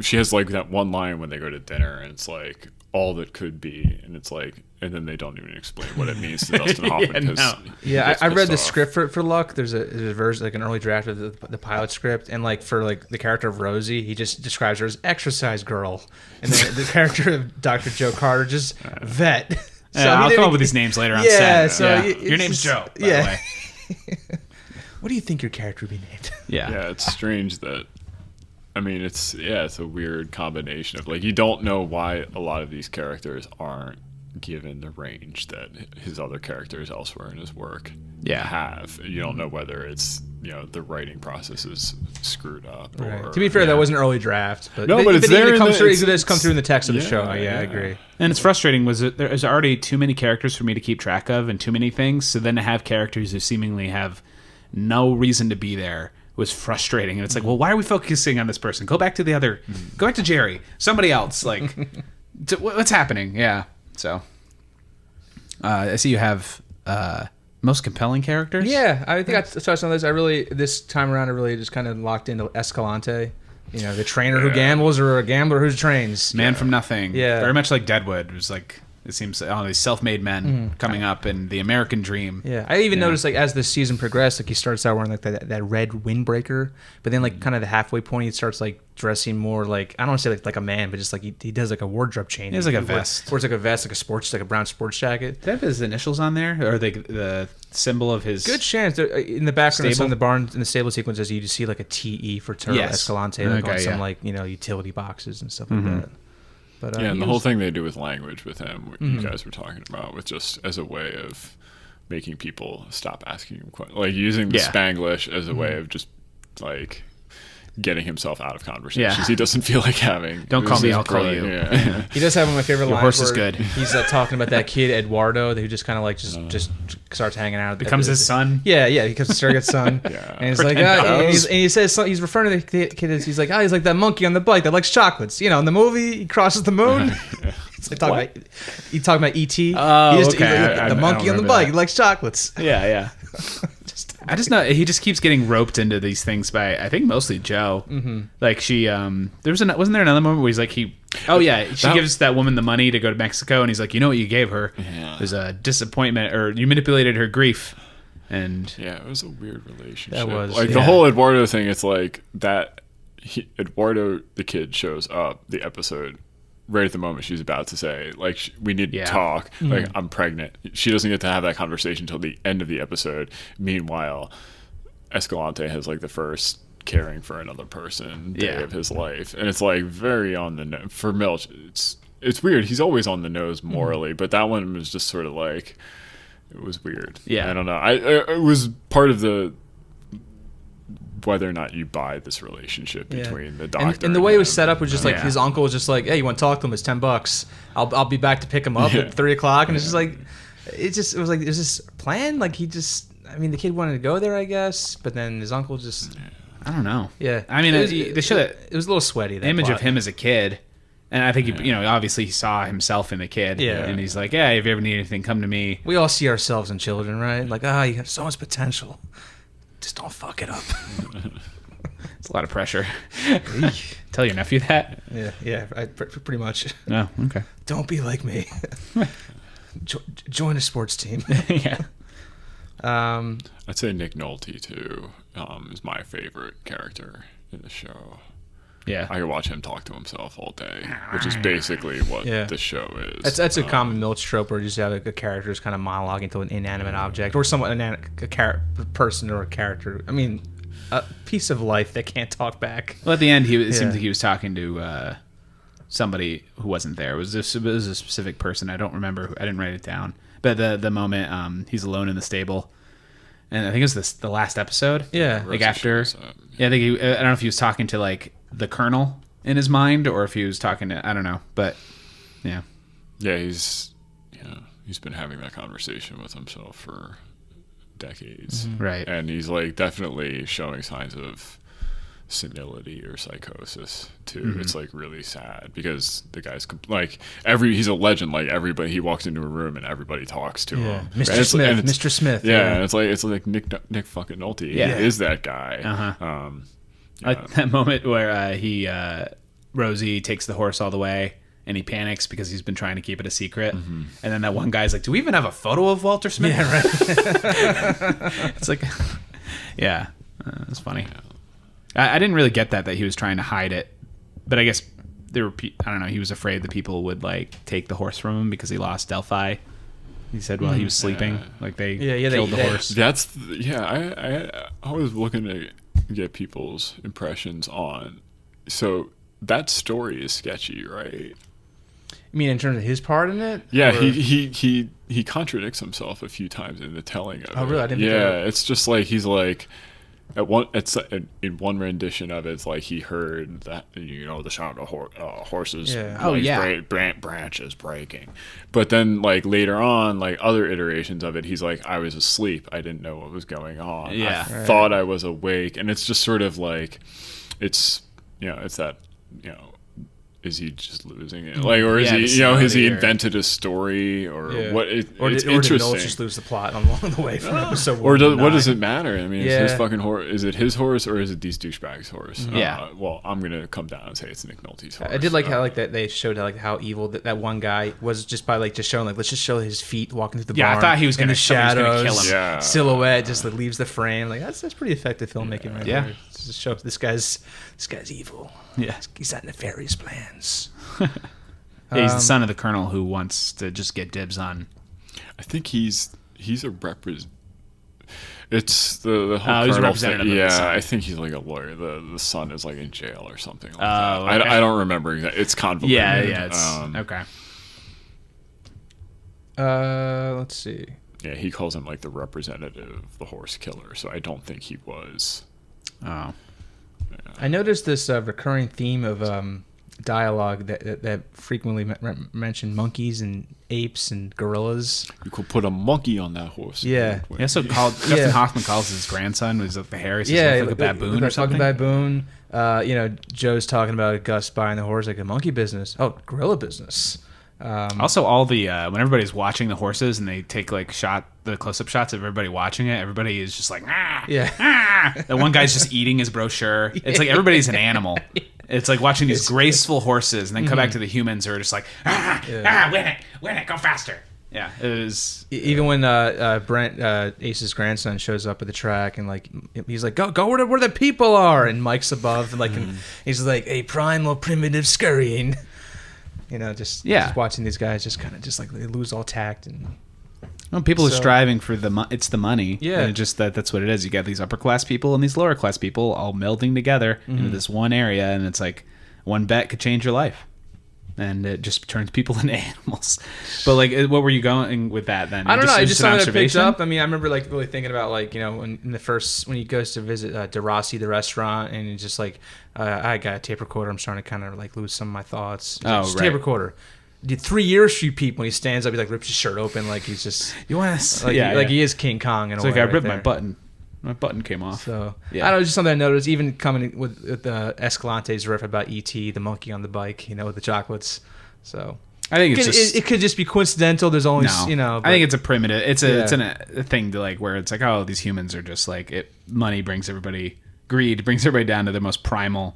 she has like that one line when they go to dinner, and it's like all that could be, and it's like, and then they don't even explain what it means to Dustin Hoffman. I read the script for Luck. There's a version, like an early draft of the pilot script, and like for like the character of Rosie, he just describes her as exercise girl, and then the character of Dr. Joe Carter just vet. So I'll come up with these names later on set. So your name's Joe, by the way. What do you think your character would be named? Yeah, it's strange that. I mean, it's a weird combination of like, you don't know why a lot of these characters aren't given the range that his other characters elsewhere in his work have. You don't know whether it's the writing process is screwed up. Or, to be fair, that was an early draft, but it's there. It does come through in the text of the show. I agree. And it's frustrating. There's already too many characters for me to keep track of, and too many things. So then to have characters who seemingly have no reason to be there was frustrating. And it's like, well, why are we focusing on this person? Go back to the other. Go back to Jerry. Somebody else. Like, what's happening? Yeah. So, I see you have most compelling characters. Yeah, I think I touched on this. This time around, I really just kind of locked into Escalante. The trainer who gambles, or a gambler who trains. Man from nothing. Yeah. Very much like Deadwood. It was like, it seems, these self-made men coming up in the American dream. Yeah, I even noticed, like, as the season progressed, like, he starts out wearing, like, that red windbreaker, but then, like, kind of the halfway point, he starts, like, dressing more like, I don't want to say like a man, but just like he does like a wardrobe change. He has like a vest. Or it's like a vest, like a brown sports jacket. Did they have his initials on there, or the symbol of his? Good chance. In the background of some of the barn in the stable sequences, you just see like a TE for Turbo Escalante, like on some like utility boxes and stuff like that. But and the whole thing they do with language with him, what you guys were talking about, with just as a way of making people stop asking him questions, like using the Spanglish as a way of just like getting himself out of conversations he doesn't feel like having. Don't call me, I'll call you. He does have one of my favorite lines. Your horse is good. He's talking about that kid Eduardo who just kind of like just starts hanging out. Becomes his son. Yeah, he becomes a surrogate son. And he's like, and he says, he's referring to the kid as, he's like that monkey on the bike that likes chocolates. In the movie, he crosses the moon. It's like talking about E.T. The monkey on the bike, he likes chocolates. Yeah. I just know he just keeps getting roped into these things by, I think, mostly Joe. Like she, wasn't there another moment where he's like she gives that woman the money to go to Mexico, and he's like, you know what you gave her? It was a disappointment, or you manipulated her grief. And it was a weird relationship. That was like the whole Eduardo thing. It's like that. Eduardo, the kid, shows up the episode right at the moment she's about to say, like, we need to talk. Like, I'm pregnant. She doesn't get to have that conversation until the end of the episode. Meanwhile, Escalante has like the first caring for another person day of his life, and it's like very on the nose for Milch. It's weird. He's always on the nose morally, but that one was just sort of like, it was weird. I don't know. It was part of the whether or not you buy this relationship between the doctor and the way it was set up was just like his uncle was just like, hey, you want to talk to him? It's $10. I'll be back to pick him up at 3:00, and it's just like it was like, is this planned? Like the kid wanted to go there, I guess, but then his uncle just I don't know. I mean, they showed it was a little sweaty. The image of him as a kid. And I think, obviously he saw himself in the kid. And he's like, if you ever need anything, come to me. We all see ourselves in children, right? Like, you have so much potential. Just don't fuck it up. It's a lot of pressure. Tell your nephew that? Yeah, pretty much. No, okay. Don't be like me. Join a sports team. I'd say Nick Nolte, too, is my favorite character in the show. Yeah, I could watch him talk to himself all day, which is basically what the show is. That's a common Milch trope, where you just have a character who's kind of monologuing to an inanimate object, or somewhat a person or a character. I mean, a piece of life that can't talk back. Well, at the end, it seemed like he was talking to somebody who wasn't there. It was a specific person. I don't remember. I didn't write it down. But the moment he's alone in the stable, and I think it was the last episode. Yeah, like after. Yeah, I think I don't know if he was talking to like the colonel in his mind, or if he was talking to, I don't know, but yeah. Yeah, he's been having that conversation with himself for decades. Mm-hmm. Right. And he's like definitely showing signs of senility or psychosis too. Mm-hmm. It's like really sad because the guy's like he's a legend. Like everybody, he walks into a room and everybody talks to him. Mr. Smith, Mr. Smith. Yeah, and it's like Nick fucking Nolte. Yeah, is that guy. That moment where Rosie takes the horse all the way and he panics because he's been trying to keep it a secret. Mm-hmm. And then that one guy's like, do we even have a photo of Walter Smith? Yeah, right. It's like, yeah, it's funny. Yeah. I didn't really get that he was trying to hide it, but I guess there were, I don't know, he was afraid that people would like take the horse from him because he lost Delphi. He said while he was sleeping, like they killed the horse. That's, I was looking to get people's impressions on, so that story is sketchy, right? You mean in terms of his part in it? Yeah, he contradicts himself a few times in the telling of it. Oh, really? I didn't know. Yeah, it's just like he's like in one rendition of it, it's like he heard that the sound of horses, branches breaking. But then like later on, like other iterations of it, he's like, I was asleep, I didn't know what was going on. Yeah, I thought I was awake, and it's just sort of like it's that. Is he just losing it? Like, or is he, has he invented a story, or what? It's interesting. Did Milch just lose the plot along the way from episode 1 or what does it matter? I mean, is his fucking horse? Is it his horse or is it these douchebags' horse? Yeah. Well, I'm gonna come down and say it's Nick Nolte's horse. I did like how like that they showed how evil that one guy was just by like just showing like let's just show his feet walking through the barn. I thought he was in the shadows, kill him. Yeah. Silhouette just like leaves the frame. Like that's pretty effective filmmaking right there. Just to show this guy's evil. Yeah, he's got nefarious plans. He's the son of the colonel who wants to just get dibs on. I think he's a representative. It's the whole he's a representative. Yeah, I think he's like a lawyer. The son is like in jail or something like that. Okay. I don't remember exactly. It's convoluted. Yeah. It's, okay. Let's see. Yeah, he calls him like the representative, the horse killer. So I don't think he was. Oh. Yeah. I noticed this recurring theme of dialogue that frequently mentioned monkeys and apes and gorillas. You could put a monkey on that horse. Yeah. He also Justin Hoffman calls his grandson was the hair. He says like a baboon or something. Baboon. Joe's talking about Gus buying the horse like a monkey business. Oh, gorilla business. Also, all the when everybody's watching the horses and they take like the close-up shots of everybody watching it, everybody is just like The one guy's just eating his brochure. It's like everybody's an animal. It's like watching these graceful horses and then come back to the humans who are just like win it, go faster. Yeah, it is. Even when Brent, Ace's grandson, shows up at the track and like he's like, go where the people are, and Mike's above and like and he's like a primal primitive scurrying. Just watching these guys just kind of just like they lose all tact and. Well, people are striving for it's the money. Yeah, and just that's what it is. You got these upper class people and these lower class people all melding together into this one area, and it's like one bet could change your life, and it just turns people into animals. But like, what were you going with that then? I don't know. I just something that picked up. I mean, I remember like really thinking about like when he goes to visit DeRossi, the restaurant, and it's just like I got a tape recorder. I'm starting to kind of like lose some of my thoughts. Tape recorder. Did 3 years for you people when he stands up, he like rips his shirt open like he's just you want to like he is King Kong in a way. It's like I ripped my button. My button came off. So I don't know, just something I noticed. Even coming with the Escalante's riff about E.T., the monkey on the bike, with the chocolates. So I think it could just be coincidental. There's only I think it's a primitive. It's a thing to like where it's like these humans are just like money brings everybody greed brings everybody down to their most primal.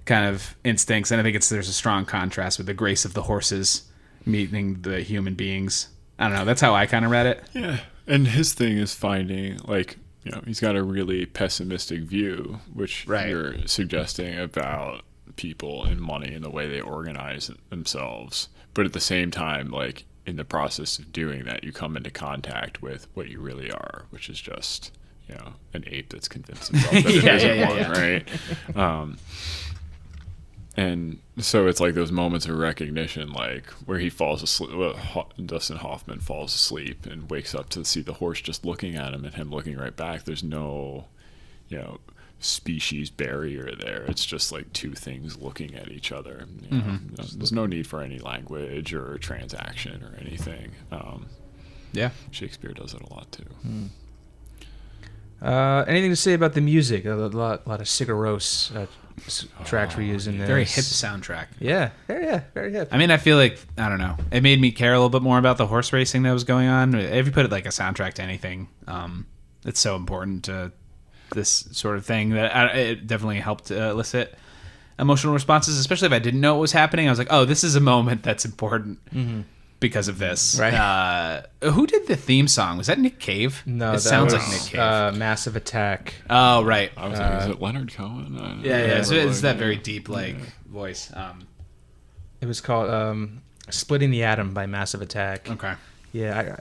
Kind of instincts, and I think there's a strong contrast with the grace of the horses meeting the human beings. I don't know. That's how I kind of read it. Yeah, and his thing is finding like he's got a really pessimistic view, which you're suggesting about people and money and the way they organize themselves. But at the same time, like in the process of doing that, you come into contact with what you really are, which is just an ape that's convinced himself that it isn't one, right? And so it's like those moments of recognition, like where he falls asleep. Dustin Hoffman falls asleep and wakes up to see the horse just looking at him and him looking right back. There's no, species barrier there. It's just like two things looking at each other. There's no need for any language or transaction or anything. Shakespeare does it a lot too. Anything to say about the music? A lot of Sigur Rós tracks were used in there. Very hip soundtrack. Yeah, very hip. I mean, I feel like, I don't know, it made me care a little bit more about the horse racing that was going on. If you put it like a soundtrack to anything, it's so important to this sort of thing that it definitely helped elicit emotional responses, especially if I didn't know what was happening. I was like, oh, this is a moment that's important because of this. Right. Who did the theme song? Was that Nick Cave? No, it sounds like Nick Cave. Massive Attack. Oh, right. I was like, is it Leonard Cohen? It's that very deep voice. It was called Splitting the Atom by Massive Attack. Okay. Yeah,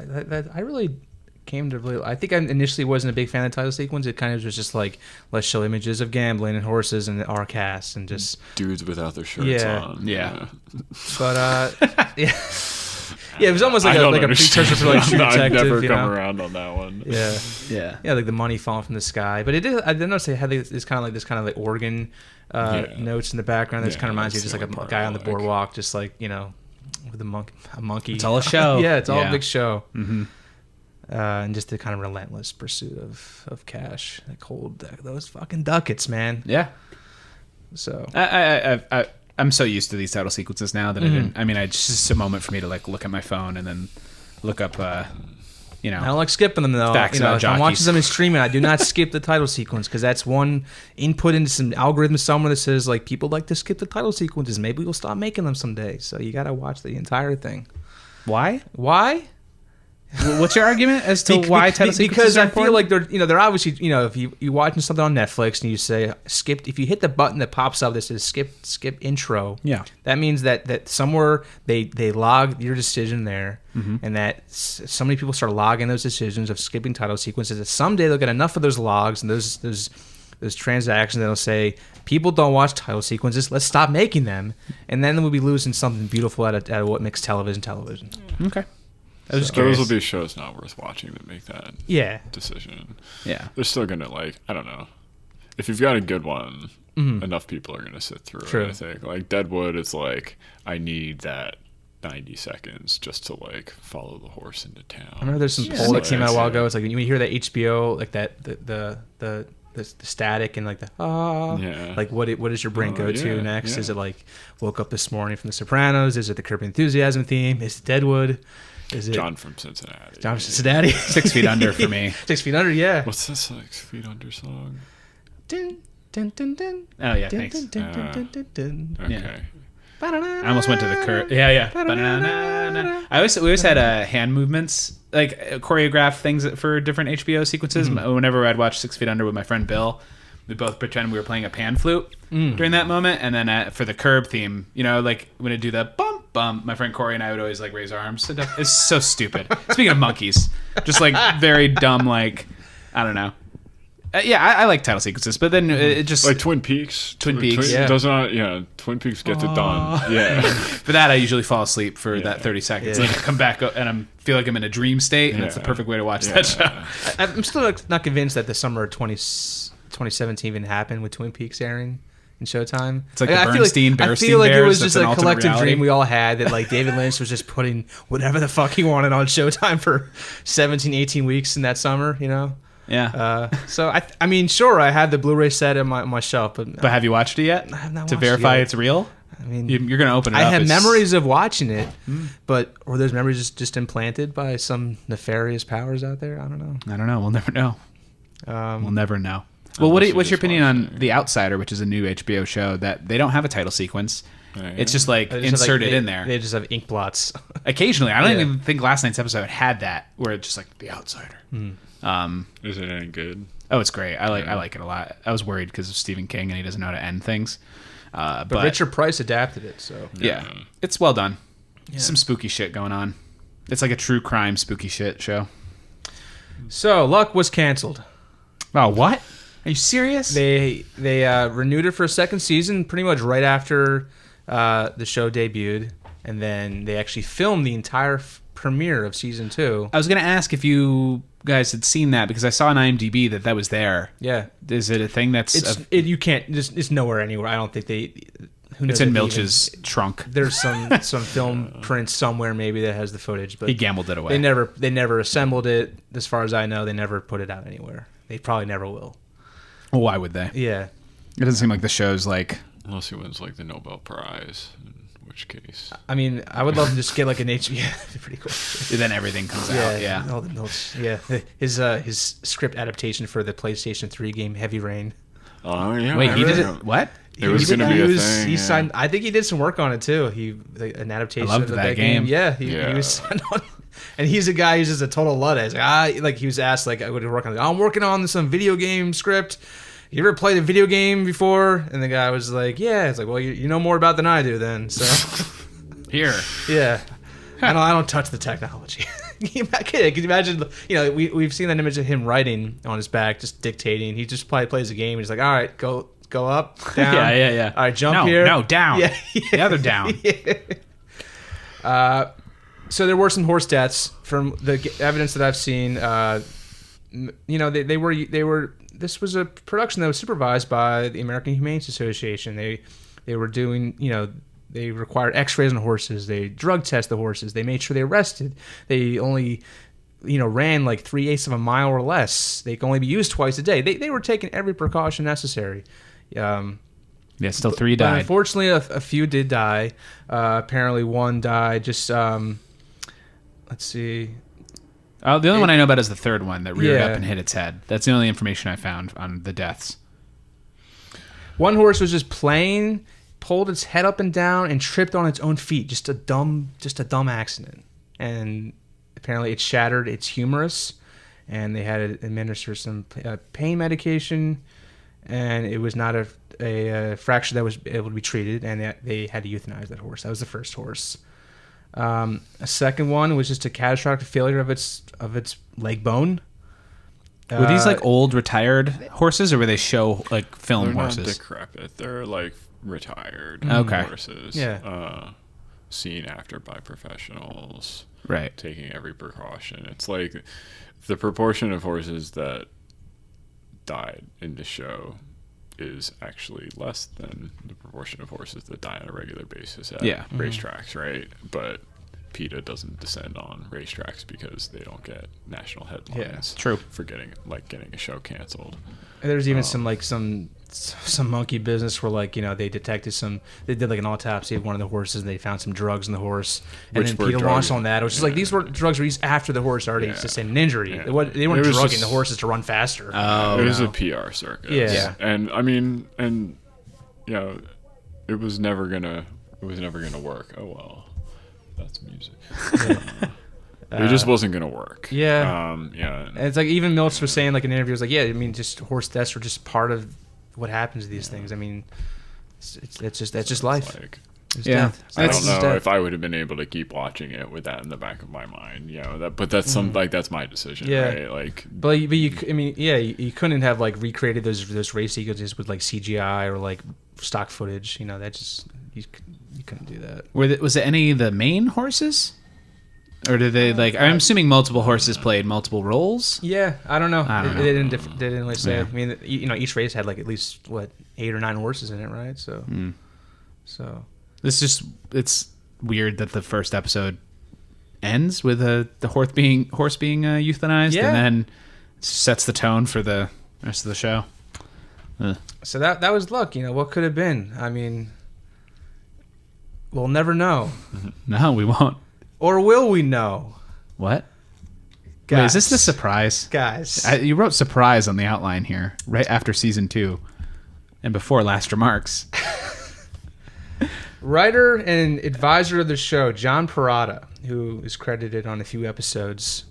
I really came to really... I think I initially wasn't a big fan of the title sequence. It kind of was just like, let's show images of gambling and horses and our cast and just... dudes without their shirts on. Yeah. But, yeah, it was almost like a precursor for like True Detective. I've never come around on that one. Yeah, like the money falling from the sky. But I did notice they had this kind of like organ notes in the background. That kind of reminds you of just like a guy on the boardwalk, just like with a monkey. It's all a show. Yeah, it's all a big show. Mm-hmm. And just the kind of relentless pursuit of cash, like those fucking ducats, man. Yeah. So I'm so used to these title sequences now that it's just a moment for me to like look at my phone and then look up, I don't like skipping them though. Facts about if I'm watching something streaming, I do not skip the title sequence because that's one input into some algorithm somewhere that says like people like to skip the title sequences. Maybe we'll stop making them someday. So you got to watch the entire thing. Why? What's your argument as to why title sequences because are important? I feel like they're obviously if you're watching something on Netflix and you say skip, if you hit the button that pops up that says skip intro, that means that somewhere they log your decision there, and that so many people start logging those decisions of skipping title sequences that someday they'll get enough of those logs and those transactions that'll say people don't watch title sequences, let's stop making them, and then we'll be losing something beautiful out of what makes television. Okay. Those will be shows not worth watching that make that decision. Yeah. They're still going to I don't know. If you've got a good one, enough people are going to sit through it, I think. Like Deadwood, it's like, I need that 90 seconds just to follow the horse into town. I remember there's some poll that came out a while ago. It's like when you hear that HBO, like that, the static and like the like what does your brain go to next? Is it like woke up this morning from The Sopranos? Is it the Curb Your Enthusiasm theme? Is it Deadwood? Is it John from Cincinnati? 6 Feet Under for me. 6 Feet Under, yeah. What's this 6 Feet Under song? Dun, dun, dun, dun. Oh yeah, thanks. Okay. Yeah. I almost went to the curve. Yeah. We always had hand movements, like choreographed things for different HBO sequences. Whenever I'd watch 6 Feet Under with my friend Bill, we both pretend we were playing a pan flute during that moment. And then for the Curb theme, like when it do the bump, my friend Corey and I would always like raise our arms. It's so stupid. Speaking of monkeys, just like very dumb, I don't know. I like title sequences, but then it just like Twin Peaks. Twin Peaks Twin Peaks gets it done. Yeah. For that, I usually fall asleep for that 30 seconds. And I come back and I feel like I'm in a dream state, and it's the perfect way to watch that show. I'm still not convinced that the summer of 2017 even happened with Twin Peaks airing in Showtime. It's like the Bernstein Bears. I feel like it was just a collective dream we all had that David Lynch was just putting whatever the fuck he wanted on Showtime for 17, 18 weeks in that summer, Yeah. So I mean, sure, I have the Blu-ray set on my shelf, but have you watched it yet? I have not to watched verify it yet. It's real. I mean, you're gonna open it up. I have memories of watching it, but or those memories just implanted by some nefarious powers out there. I don't know. We'll never know. We'll never know. Well, what's your opinion on The Outsider, which is a new HBO show that they don't have a title sequence? It's just inserted in there. They just have ink blots. Occasionally, I don't even think last night's episode had that, where it's just like The Outsider. Is it any good? Oh, it's great. I like it a lot. I was worried because of Stephen King and he doesn't know how to end things. But Richard Price adapted it, so yeah, it's well done. Yeah. Some spooky shit going on. It's like a true crime spooky shit show. So Luck was canceled. Oh, what? Are you serious? They renewed it for a second season pretty much right after the show debuted, and then they actually filmed the entire premiere of season 2. I was going to ask if you guys had seen that because I saw on IMDb that was there. Yeah. Is it a thing that's... you can't... It's nowhere anywhere. I don't think they... Who knows, it's in Milch's trunk. There's some film print somewhere maybe that has the footage, but he gambled it away. They never assembled it. As far as I know, they never put it out anywhere. They probably never will. Well, why would they? Yeah. It doesn't seem like the show's like... Unless he wins like the Nobel Prize, in which case... I mean, I would love to just get like an HBO... Yeah, that'd be pretty cool. Then everything comes out, yeah. All the notes, yeah. His script adaptation for the PlayStation 3 game Heavy Rain. Oh, yeah. Wait, he did it... What? It was going to be a thing. He signed. I think he did some work on it too. An adaptation. I loved of that game. Yeah, he was signed on. And he's a guy who's just a total Luddite. He was asked I would work on. I'm working on some video game script. You ever played a video game before? And the guy was like, yeah. It's like, well, you know more about than I do then. So here, yeah. I don't touch the technology. Can you imagine? We've seen that image of him writing on his back, just dictating. He just probably plays a game. He's like, all right, go up, down. Yeah. All right, jump here. No, down. Yeah. The other down. Yeah. So there were some horse deaths from the evidence that I've seen. They were. This was a production that was supervised by the American Humane Association. They were doing. They required X-rays on horses. They drug test the horses. They made sure they arrested. They only. Ran like 3/8 of a mile or less. They can only be used twice a day. They were taking every precaution necessary. Still 3 died. But unfortunately, a few did die. Apparently, one died. Just let's see. Oh, the only one I know about is the third one that reared up and hit its head. That's the only information I found on the deaths. One horse was just playing, pulled its head up and down, and tripped on its own feet. Just a dumb accident. And apparently, it shattered its humerus, and they had to administer some pain medication. And it was not a fracture that was able to be treated, and they had to euthanize that horse. That was the first horse. A second one was just a catastrophic failure of its leg bone. Were these like old retired horses, or were they show like film they're horses? They're not decrepit. They're like retired horses. Yeah. Seen after by professionals. Right. Taking every precaution. It's like the proportion of horses that died in the show is actually less than the proportion of horses that die on a regular basis at racetracks, right? But PETA doesn't descend on racetracks because they don't get national headlines. True. For getting a show canceled. And there's even some monkey business where they detected they did like an autopsy of one of the horses and they found some drugs in the horse, and then PETA launched on that. It was just like these drugs were used after the horse already sustained an injury. They weren't drugging the horses to run faster. It was a PR circus. Yeah. And it was never gonna work. Oh well, that's music. It just wasn't going to work. Yeah. And it's like even Milch was saying, like in interviews, like, just horse deaths are just part of what happens to these things. I mean, that's just life. Death. I don't know if I would have been able to keep watching it with that in the back of my mind. But that's that's my decision, right? Like, but you couldn't have like recreated those race sequences with like CGI or like stock footage. That just you couldn't do that. Was it any of the main horses? Or did they I'm assuming multiple horses played multiple roles? Yeah, I don't know. They didn't really say. Yeah. I mean, each race had like at least 8 or 9 horses in it, right? So, it's weird that the first episode ends with the horse being euthanized, and then sets the tone for the rest of the show. So that was luck. What could have been? I mean, we'll never know. No, we won't. Or will we know? What? Guys. Wait, is this the surprise? Guys. You wrote surprise on the outline here, right after season 2 and before last remarks. Writer and advisor of the show, John Perrotta, who is credited on a few episodes.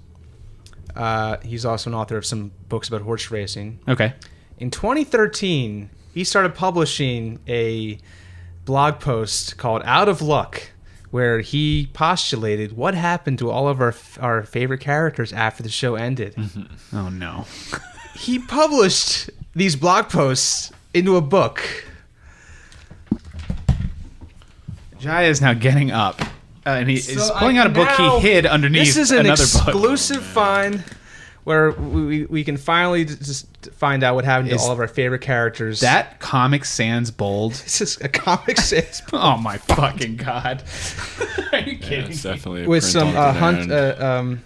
He's also an author of some books about horse racing. Okay. In 2013, he started publishing a blog post called Out of Luck, where he postulated what happened to all of our favorite characters after the show ended. Mm-hmm. Oh, no. he published these blog posts into a book. Jaya is now getting up, and he's pulling out a book he hid underneath. This is an another exclusive find where we can finally just find out what happened to all of our favorite characters. That Comic Sans bold. This is a Comic Sans bold. Oh my fucking god! Are you kidding? It's definitely a with print some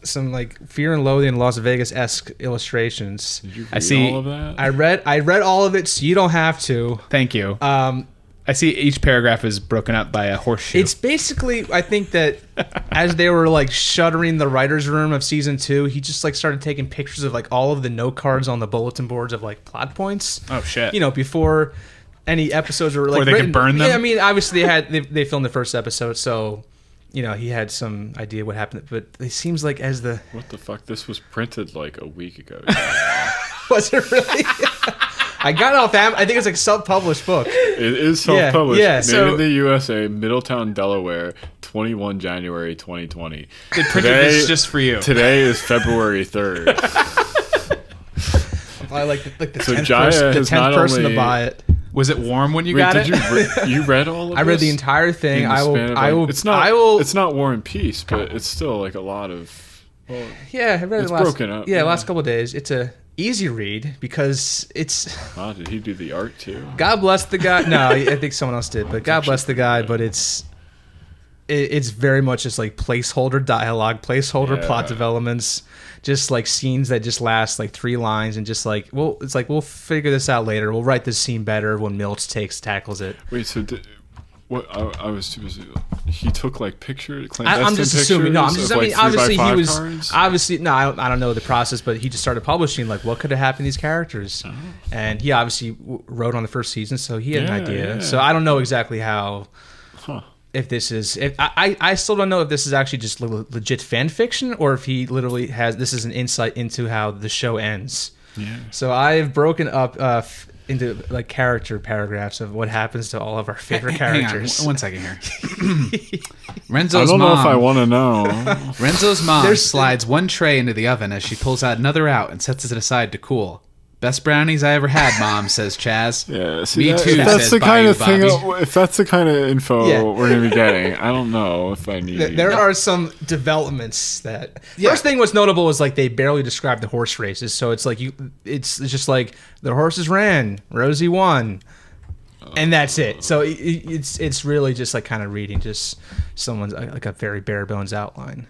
some like Fear and Loathing in Las Vegas-esque illustrations. Did you read all of that? I read all of it, so you don't have to. Thank you. I see each paragraph is broken up by a horseshoe. It's basically, I think that as they were like shuttering the writer's room of season 2, he just like started taking pictures of like all of the note cards on the bulletin boards of like plot points. Oh shit! You know, before any episodes were like they written. could burn them. Yeah, I mean, obviously they filmed the first episode, so you know he had some idea what happened. But it seems like as the what the fuck? This was printed like a week ago. Was it really? I got it off I think it's like a self-published book. It is self-published. Yeah, Made in the USA, Middletown, Delaware, 21 January 2020. They printed this just for you. Today is February 3rd. I like the so 10th person to buy it. Was it warm when you got it? You read all of this? I read the entire thing. It's not War and Peace, but it's still like a lot of. Well, yeah, I read it's the last. Broken up. Yeah, last couple of days. It's a easy read because it's. Wow, did he do the art too? God bless the guy. No, I think someone else did, but God bless the guy. But it's very much just like placeholder dialogue, placeholder plot developments, just like scenes that just last like 3 lines, and just like we'll figure this out later. We'll write this scene better when Milch tackles it. Wait, so what? I was too busy. He took like pictures. I'm just assuming. No, I'm just. I mean, obviously he was. Cards? Obviously, no, I don't know the process, but he just started publishing like what could have happened to these characters, and he obviously wrote on the first season, so he had an idea. Yeah. So I don't know exactly how. If this is, I still don't know if this is actually just legit fan fiction or if he literally has. This is an insight into how the show ends. Yeah. So I've broken up into like character paragraphs of what happens to all of our favorite characters. Hang on, one second here. Renzo's I don't mom. know if I want to know. Renzo's mom slides one tray into the oven as she pulls out another out and sets it aside to cool. Best brownies I ever had, Mom, says Chaz. Yeah, see, Me too, that's says the kind of Bobby. thing. If that's the kind of info we're gonna be getting, I don't know if I need. There are some developments that. First thing what's notable is like they barely described the horse races, so it's like it's just like the horses ran, Rosie won, and that's it. So it's really just like kind of reading just someone's like a very bare bones outline.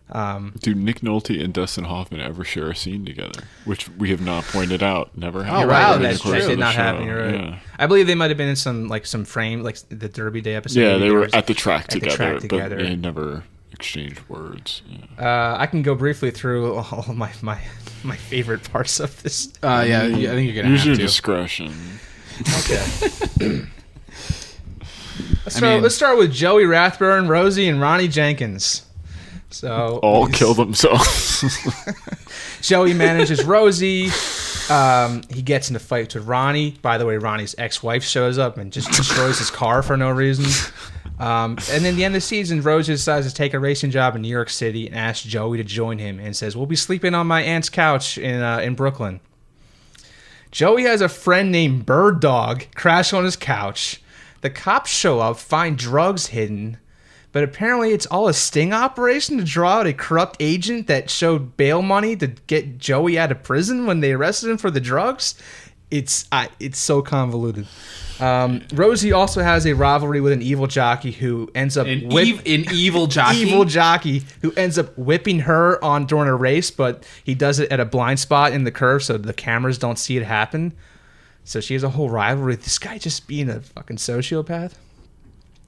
Do Nick Nolte and Dustin Hoffman ever share a scene together? Which we have not pointed out. Never happened. Oh wow, that did not happen. You're right. Yeah. I believe they might have been in some frame, like the Derby Day episode. Yeah, they were at the track together, but they never exchanged words. Yeah. I can go briefly through all my favorite parts of this. I think you're gonna Use have your to. discretion. Okay. Let's start with Joey Rathburn, Rosie, and Ronnie Jenkins. So all kill themselves. Joey manages Rosie. He gets into fights with Ronnie. By the way, Ronnie's ex-wife shows up and just destroys his car for no reason. And then at the end of the season, Rosie decides to take a racing job in New York City and asks Joey to join him and says, "We'll be sleeping on my aunt's couch in Brooklyn." Joey has a friend named Bird Dog crash on his couch. The cops show up, find drugs hidden. But apparently it's all a sting operation to draw out a corrupt agent that showed bail money to get Joey out of prison when they arrested him for the drugs. It's so convoluted. Rosie also has a rivalry with an evil jockey who ends up evil jockey who ends up whipping her on during a race, but he does it at a blind spot in the curve so the cameras don't see it happen. So she has a whole rivalry with this guy just being a fucking sociopath.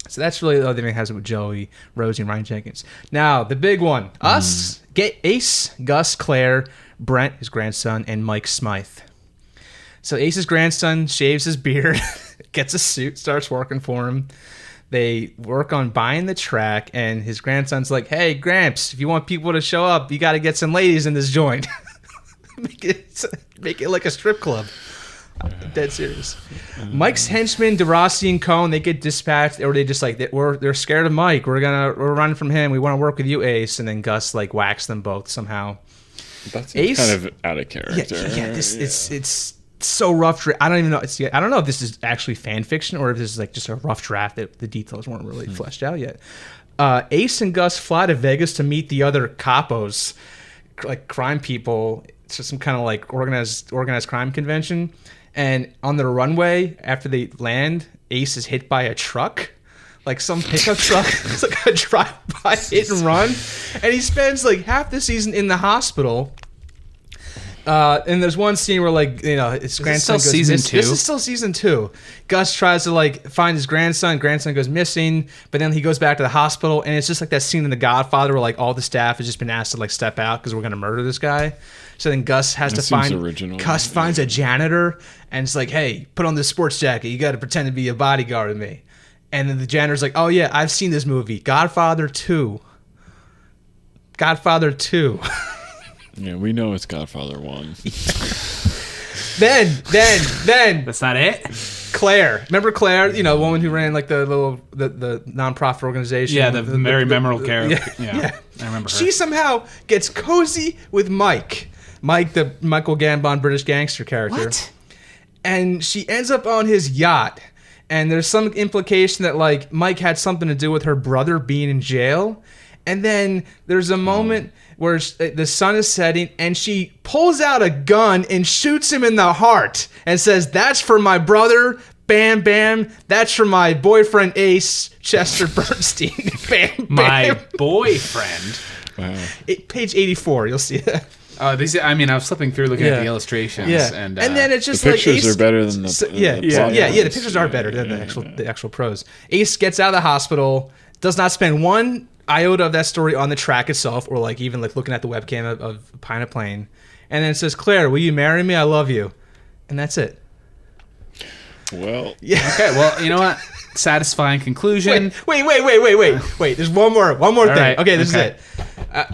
So that's really the other thing it has with Joey, Rosie, and Ryan Jenkins. Now, the big one. Us, get Ace, Gus, Claire, Brent, his grandson, and Mike Smythe. So Ace's grandson shaves his beard, gets a suit, starts working for him. They work on buying the track, and his grandson's like, "Hey, Gramps, if you want people to show up, you got to get some ladies in this joint. make it like a strip club." Dead serious. Mike's henchmen, DeRossi and Cohn, they get dispatched, or they just like they're scared of Mike. We're running from him. We want to work with you, Ace. And then Gus like whacks them both somehow. That's Ace, kind of out of character. It's so rough. I don't even know. I don't know if this is actually fan fiction or if this is like just a rough draft that the details weren't really fleshed out yet. Ace and Gus fly to Vegas to meet the other capos, like crime people. It's just some kind of like organized crime convention. And on the runway, after they land, Ace is hit by a truck. Like some pickup truck. It's like a drive-by hit and run. And he spends like half the season in the hospital. And there's one scene where, like, you know, his grandson goes missing. This is still season 2. Gus tries to, like, find his grandson. Grandson goes missing. But then he goes back to the hospital. And it's just like that scene in The Godfather where, like, all the staff has just been asked to, like, step out because we're going to murder this guy. So then Gus has to find... Original. Gus finds a janitor. And it's like, hey, put on this sports jacket. You got to pretend to be a bodyguard with me. And then the janitor's like, oh, yeah, I've seen this movie. Godfather 2. Godfather 2. Yeah, we know it's Godfather 1. Then. That's not it? Claire. Remember Claire? You know, the woman who ran, like, the non-profit organization? Yeah, the very memorable character. Yeah. I remember her. She somehow gets cozy with Mike. Mike, the Michael Gambon British gangster character. What? And she ends up on his yacht. And there's some implication that, like, Mike had something to do with her brother being in jail. And then there's a moment where the sun is setting and she pulls out a gun and shoots him in the heart and says, that's for my brother, bam, bam. That's for my boyfriend, Ace, Chester Bernstein, bam, bam. My boyfriend? Wow. Page 84, you'll see that. I was flipping through looking at the illustrations. Yeah. And then it's just the like pictures Ace, are better than the the pictures are better than the actual prose. Ace gets out of the hospital, does not spend one iota of that story on the track itself, or like even like looking at the webcam of Pine a Plane, and then it says, Claire, will you marry me? I love you. And that's it. Well, yeah. Okay, well, you know what? Satisfying conclusion. Wait. There's one more thing. Right. Okay, this is it.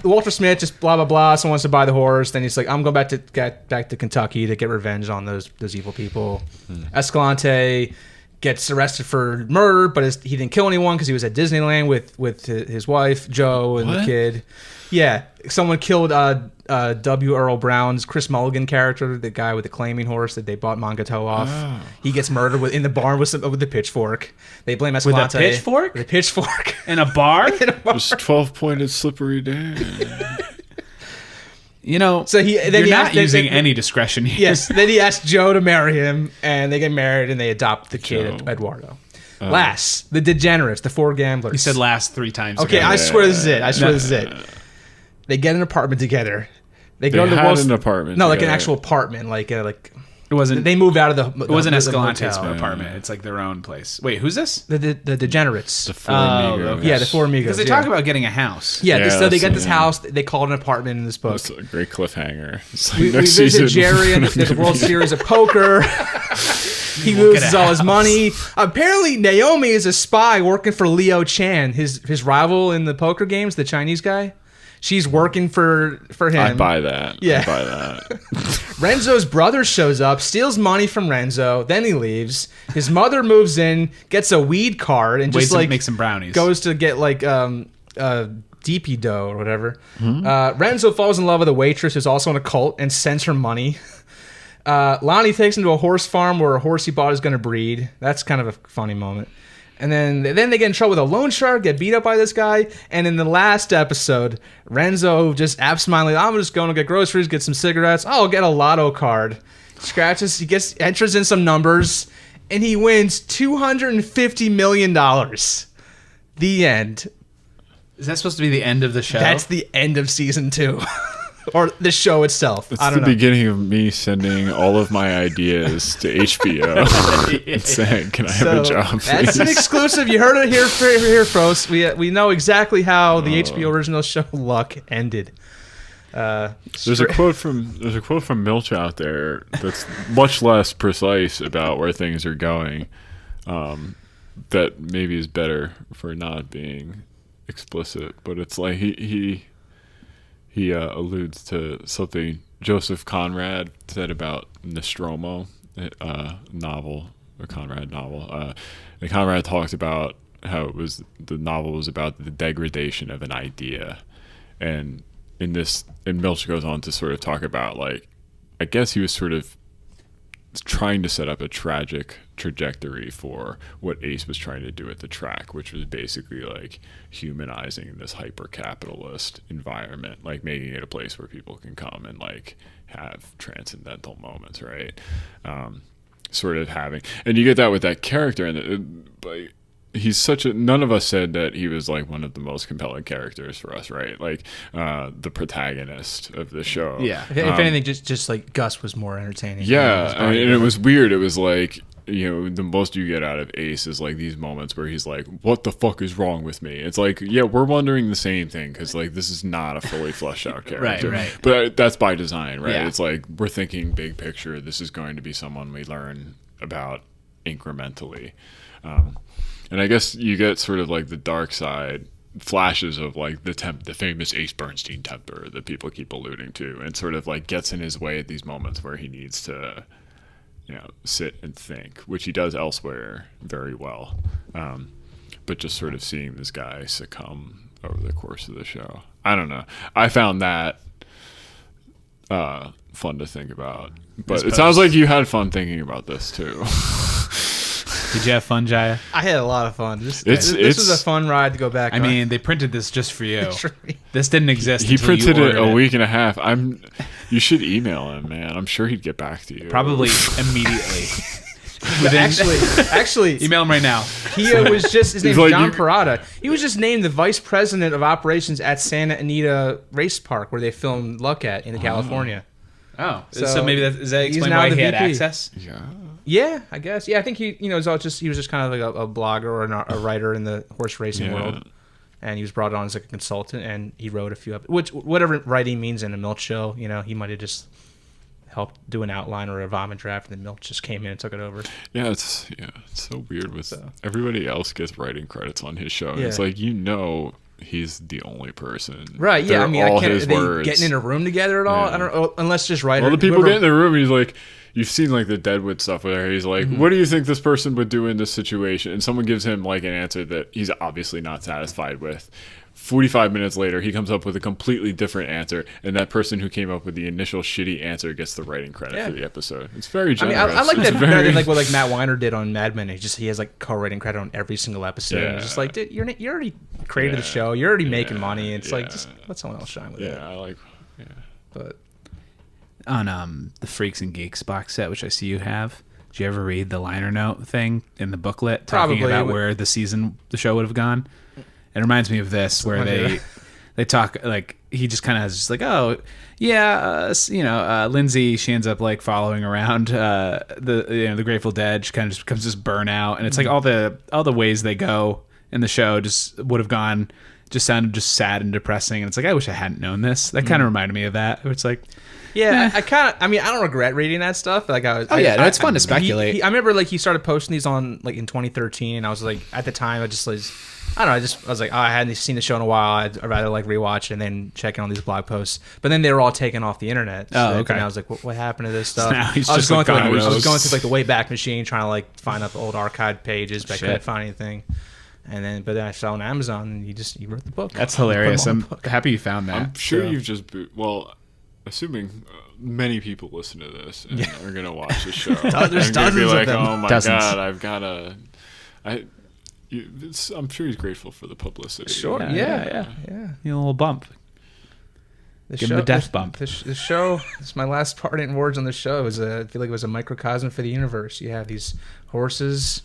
Walter Smith just blah blah blah. Someone wants to buy the horse. Then he's like, I'm going back to Kentucky to get revenge on those evil people. Escalante gets arrested for murder, but he didn't kill anyone because he was at Disneyland with his wife Joe and the kid. Yeah, someone killed W. Earl Brown's Chris Mulligan character, the guy with the claiming horse that they bought Mangato off. Oh. He gets murdered in the barn with the pitchfork. They blame Escalante. With a pitchfork? With a pitchfork. In a bar? This 12-pointed slippery Dan. You know, so you're not using any discretion here. Yes. Then he asked Joe to marry him, and they get married, and they adopt the kid, Eduardo. Last, the degenerates, the 4 gamblers. You said last 3 times. Okay, I swear this is it. They get an apartment together. They go to an apartment. No, like an actual apartment, like it wasn't. They moved out of it wasn't Escalante's apartment. It's like their own place. Wait, who's this? The degenerates. The 4 amigos. Okay. Yeah, the 4 amigos. Because they talk about getting a house. Yeah, so they get this house. They call it an apartment in this book. That's a great cliffhanger. Like we visit Jerry at the World Series of Poker. He loses all his money. Apparently, Naomi is a spy working for Leo Chan, his rival in the poker games, the Chinese guy. She's working for him. I buy that. Yeah. I buy that. Renzo's brother shows up, steals money from Renzo, then he leaves. His mother moves in, gets a weed card, and just like make some brownies. Goes to get like DP dough or whatever. Mm-hmm. Renzo falls in love with a waitress who's also in a cult and sends her money. Lonnie takes him to a horse farm where a horse he bought is going to breed. That's kind of a funny moment. And then they get in trouble with a loan shark, get beat up by this guy. And in the last episode, Renzo just absentmindly, I'm just going to get groceries, get some cigarettes. I'll get a lotto card. Scratches, enters in some numbers, and he wins $250 million. The end. Is that supposed to be the end of the show? That's the end of season 2. Or the show itself. It's the beginning of me sending all of my ideas to HBO and saying, "Can I have a job, please?" That's an exclusive. You heard it here, folks. We know exactly how the HBO original show Luck ended. There's a quote from Milch out there that's much less precise about where things are going. That maybe is better for not being explicit, but it's like he alludes to something Joseph Conrad said about Nostromo, novel, a Conrad novel. And Conrad talks about how the novel was about the degradation of an idea, and and Milch goes on to sort of talk about, like, I guess he was sort of trying to set up a tragic trajectory for what Ace was trying to do at the track, which was basically like humanizing this hyper-capitalist environment, like making it a place where people can come and like have transcendental moments, right? Sort of having, and you get that with that character, and like, he's such a, none of us said that he was like one of the most compelling characters for us, right? Like the protagonist of the show. Yeah. If anything, just like Gus was more entertaining. Yeah. I mean, and it was weird. It was like, you know, the most you get out of Ace is like these moments where he's like, what the fuck is wrong with me? It's like, yeah, we're wondering the same thing, because like this is not a fully fleshed out character. Right. But that's by design, right? Yeah. It's like we're thinking big picture. This is going to be someone we learn about incrementally. And I guess you get sort of like the dark side flashes of like the famous Ace Bernstein temper that people keep alluding to, and sort of like gets in his way at these moments where he needs to, you know, sit and think, which he does elsewhere very well. But just sort of seeing this guy succumb over the course of the show, I don't know. I found that fun to think about. But it sounds like you had fun thinking about this too. Did you have fun, Jaya? I had a lot of fun. This was a fun ride to go back. I mean, they printed this just for you. This didn't exist. He printed it a week and a half. You should email him, man. I'm sure he'd get back to you. Probably immediately. Actually, email him right now. He was just, his name is John Parada. He was just named the vice president of operations at Santa Anita Race Park, where they filmed Luck at in California. Oh, so maybe does that explain why he had access? Yeah, I guess. Yeah, I think he was just kind of like a blogger or a writer in the horse racing world, and he was brought on as like a consultant, and he wrote a few whatever writing means in a Milch show. You know, he might have just helped do an outline or a vomit draft, and then Milch just came in and took it over. Yeah, it's so weird with everybody else gets writing credits on his show. And it's like, you know, he's the only person. Right, yeah. They're I mean, all I can't, his are they words. getting in a room together at all? I don't know, unless just writer. Well, the people get in the room, he's like, you've seen like the Deadwood stuff where he's like, what do you think this person would do in this situation? And someone gives him like an answer that he's obviously not satisfied with. 45 minutes later, he comes up with a completely different answer, and that person who came up with the initial shitty answer gets the writing credit for the episode. It's very generous. I mean, I like that better than like what like Matt Weiner did on Mad Men. He has like co-writing credit on every single episode. Yeah. It's just like, dude, you already created the show. You're already making money. It's like, just let someone else shine with it. Yeah, I like. Yeah, but on the Freaks and Geeks box set, which I see you have. Did you ever read the liner note thing in the booklet talking about where the show would have gone? It reminds me of this, where they talk, like, he just kind of has just like, oh yeah, Lindsay, she ends up like following around the Grateful Dead. She kind of just becomes this burnout, and it's like all the ways they go in the show just would have gone, just sounded just sad and depressing. And it's like, I wish I hadn't known this. That kind of reminded me of that. It's like, yeah, I don't regret reading that stuff. Like it's fun to speculate. I remember like he started posting these on like in 2013, and I was like, at the time, I just like, I don't know, I was like, oh, I hadn't seen the show in a while. I'd rather like rewatch it and then check in on these blog posts. But then they were all taken off the internet. So okay. And I was like, what happened to this stuff? So now he's I was just going like through like the Wayback Machine trying to like find up old archived pages, but I couldn't find anything. But then I saw it on Amazon, and you wrote the book. That's hilarious. I'm happy you found that. I'm sure you've just assuming many people listen to this and are going to watch the show. There's dozens of them. Oh my God, I've got to... I'm sure he's grateful for the publicity. Sure, yeah. A little bump. Give him a death bump. The show, it's my last part in words on the show. I feel like it was a microcosm for the universe. You have these horses,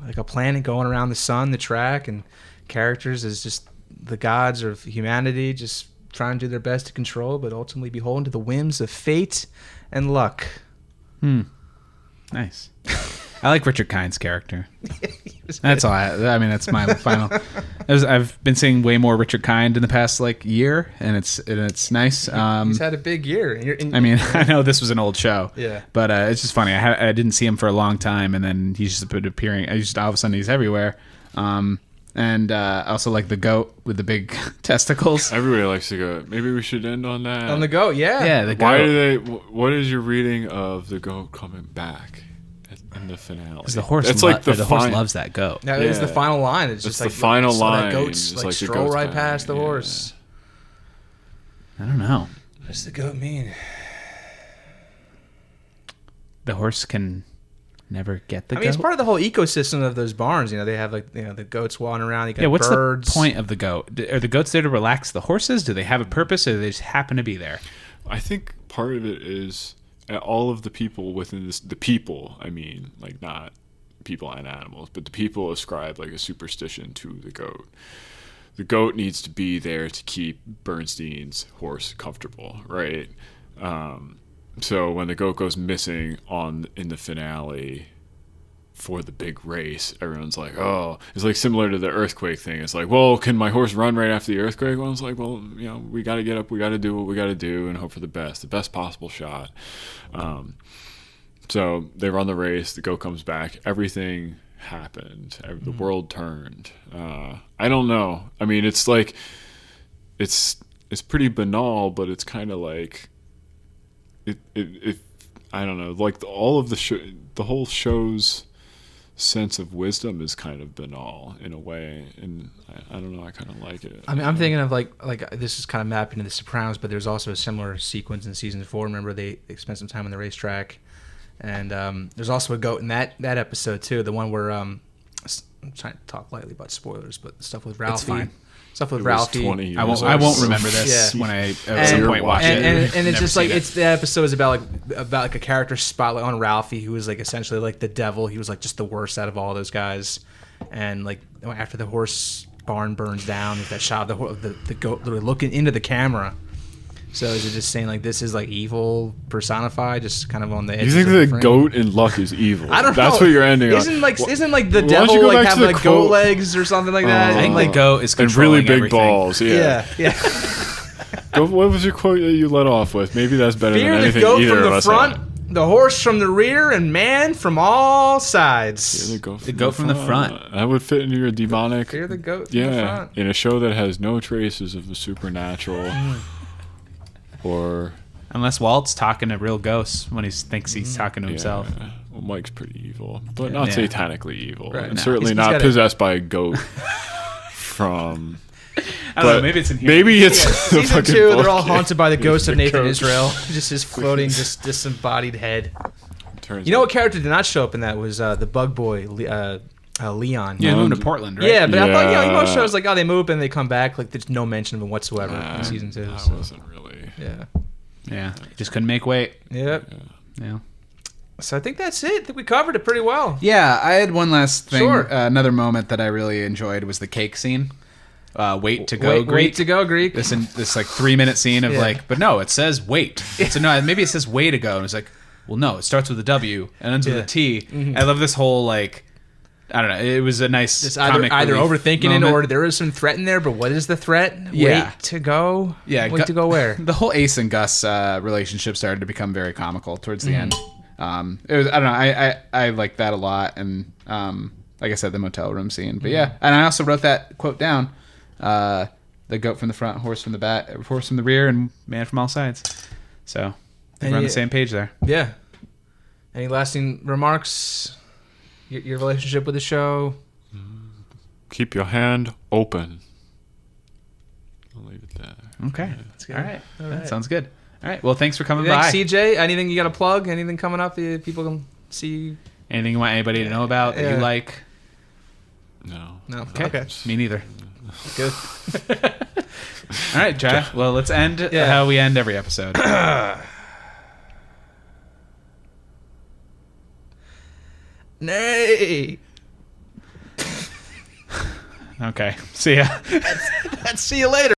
like a planet going around the sun, the track, and characters as just the gods of humanity, just trying to do their best to control, but ultimately beholden to the whims of fate and luck. Nice. I like Richard Kind's character. That's all. I mean, that's my final. I've been seeing way more Richard Kind in the past like year, and it's nice. He's had a big year. I mean, I know this was an old show, yeah, but it's just funny. I didn't see him for a long time, and then he's just been appearing. All of a sudden he's everywhere. And I also like the goat with the big testicles. Everybody likes the goat. Maybe we should end on that. On the goat, yeah. Yeah, the goat. What is your reading of the goat coming back in the finale? The horse, horse loves that goat. That is the final line. It's just the final line. That goat's like stroll right past the horse. I don't know. What does the goat mean? The horse can never get the goat? I mean, it's part of the whole ecosystem of those barns. You know, they have like, you know, the goats wandering around. You got what's birds. the point of the goat? Are the goats there to relax the horses? Do they have a purpose, or do they just happen to be there? I think part of it is all of the people within this, the people, I mean, like not people and animals, but the people ascribe like a superstition to the goat. The goat needs to be there to keep Bernstein's horse comfortable, right? So when the goat goes missing in the finale for the big race, everyone's like, oh, it's like similar to the earthquake thing. It's like, well, can my horse run right after the earthquake? Well, it's like, well, you know, we got to get up, we got to do what we got to do and hope for the best possible shot. So they run the race, the goat comes back, everything happened, the world turned. I don't know. I mean, it's like, it's pretty banal, but it's kind of like, it I don't know, like all of the whole show's sense of wisdom is kind of banal in a way, and I don't know, I kind of like it. I mean, I'm thinking of like this is kind of mapping to The Sopranos, but there's also a similar sequence in season 4. Remember, they spent some time on the racetrack, and there's also a goat in that episode too. The one where I'm trying to talk lightly about spoilers, but stuff with Ralphie. It's fine. Stuff with Ralphie. I won't remember this when I at some point watch it. And it's just like the episode is about like a character spotlight on Ralphie, who was like essentially like the devil. He was like just the worst out of all those guys. And like after the horse barn burns down, there's that shot of the goat literally looking into the camera. So is it just saying like this is like evil personified, just kind of on the edge? You think the goat in Luck is evil? I don't know. That's what you're ending on. Isn't like the devil like have like goat legs or something like that? I think the goat is and controlling really big everything. balls. Yeah. What was your quote that you let off with? Maybe that's better Fear than anything the goat either from of the us front, had. the horse from the rear, and man from all sides. Yeah, the goat from the front. That would fit into your demonic. Fear the goat from the front. In a show that has no traces of the supernatural. Or unless Walt's talking to real ghosts when he thinks he's talking to himself. Well, Mike's pretty evil, but not satanically evil, right. and certainly not possessed by a goat from. I don't know. Maybe it's in here. Maybe it's Season 2. They're all haunted by the ghost of Nathan Israel, just his floating, just disembodied head. You know what character did not show up in that was the Bug Boy, Leon. Yeah, moved to Portland, right? Yeah, but I thought most shows like they move and they come back, like there's no mention of him whatsoever in season 2. That wasn't really. Yeah. Just couldn't make weight. Yep. Yeah. So I think that's it. I think we covered it pretty well. Yeah, I had one last thing. Sure. Another moment that I really enjoyed was the cake scene. Wait to go Greek. Wait to go Greek. This like 3-minute scene of but no, it says wait. So no, maybe it says way to go, and it's like, well, no, it starts with a W and ends with a T. Mm-hmm. I love this whole like. I don't know. It was a nice it's comic either overthinking moment. it or there is some threat in there. But what is the threat? Yeah. Wait to go. Yeah. Wait to go where? The whole Ace and Gus relationship started to become very comical towards the end. It was. I don't know. I like that a lot, and like I said, the motel room scene. But yeah, and I also wrote that quote down: "The goat from the front, horse from the back, horse from the rear, and man from all sides." So we're on the same page there. Yeah. Any lasting remarks? Your relationship with the show? Keep your hand open. I'll leave it there. Okay. That's good. All right. All That right. sounds good. All right. Well, thanks for coming Thanks, by. CJ. Anything you got to plug? Anything coming up that people can see? Anything you want anybody to know about that you like? No. Okay. Me neither. Good. All right, Jai. Well, let's end how we end every episode. Nay. Okay. See ya. See you later.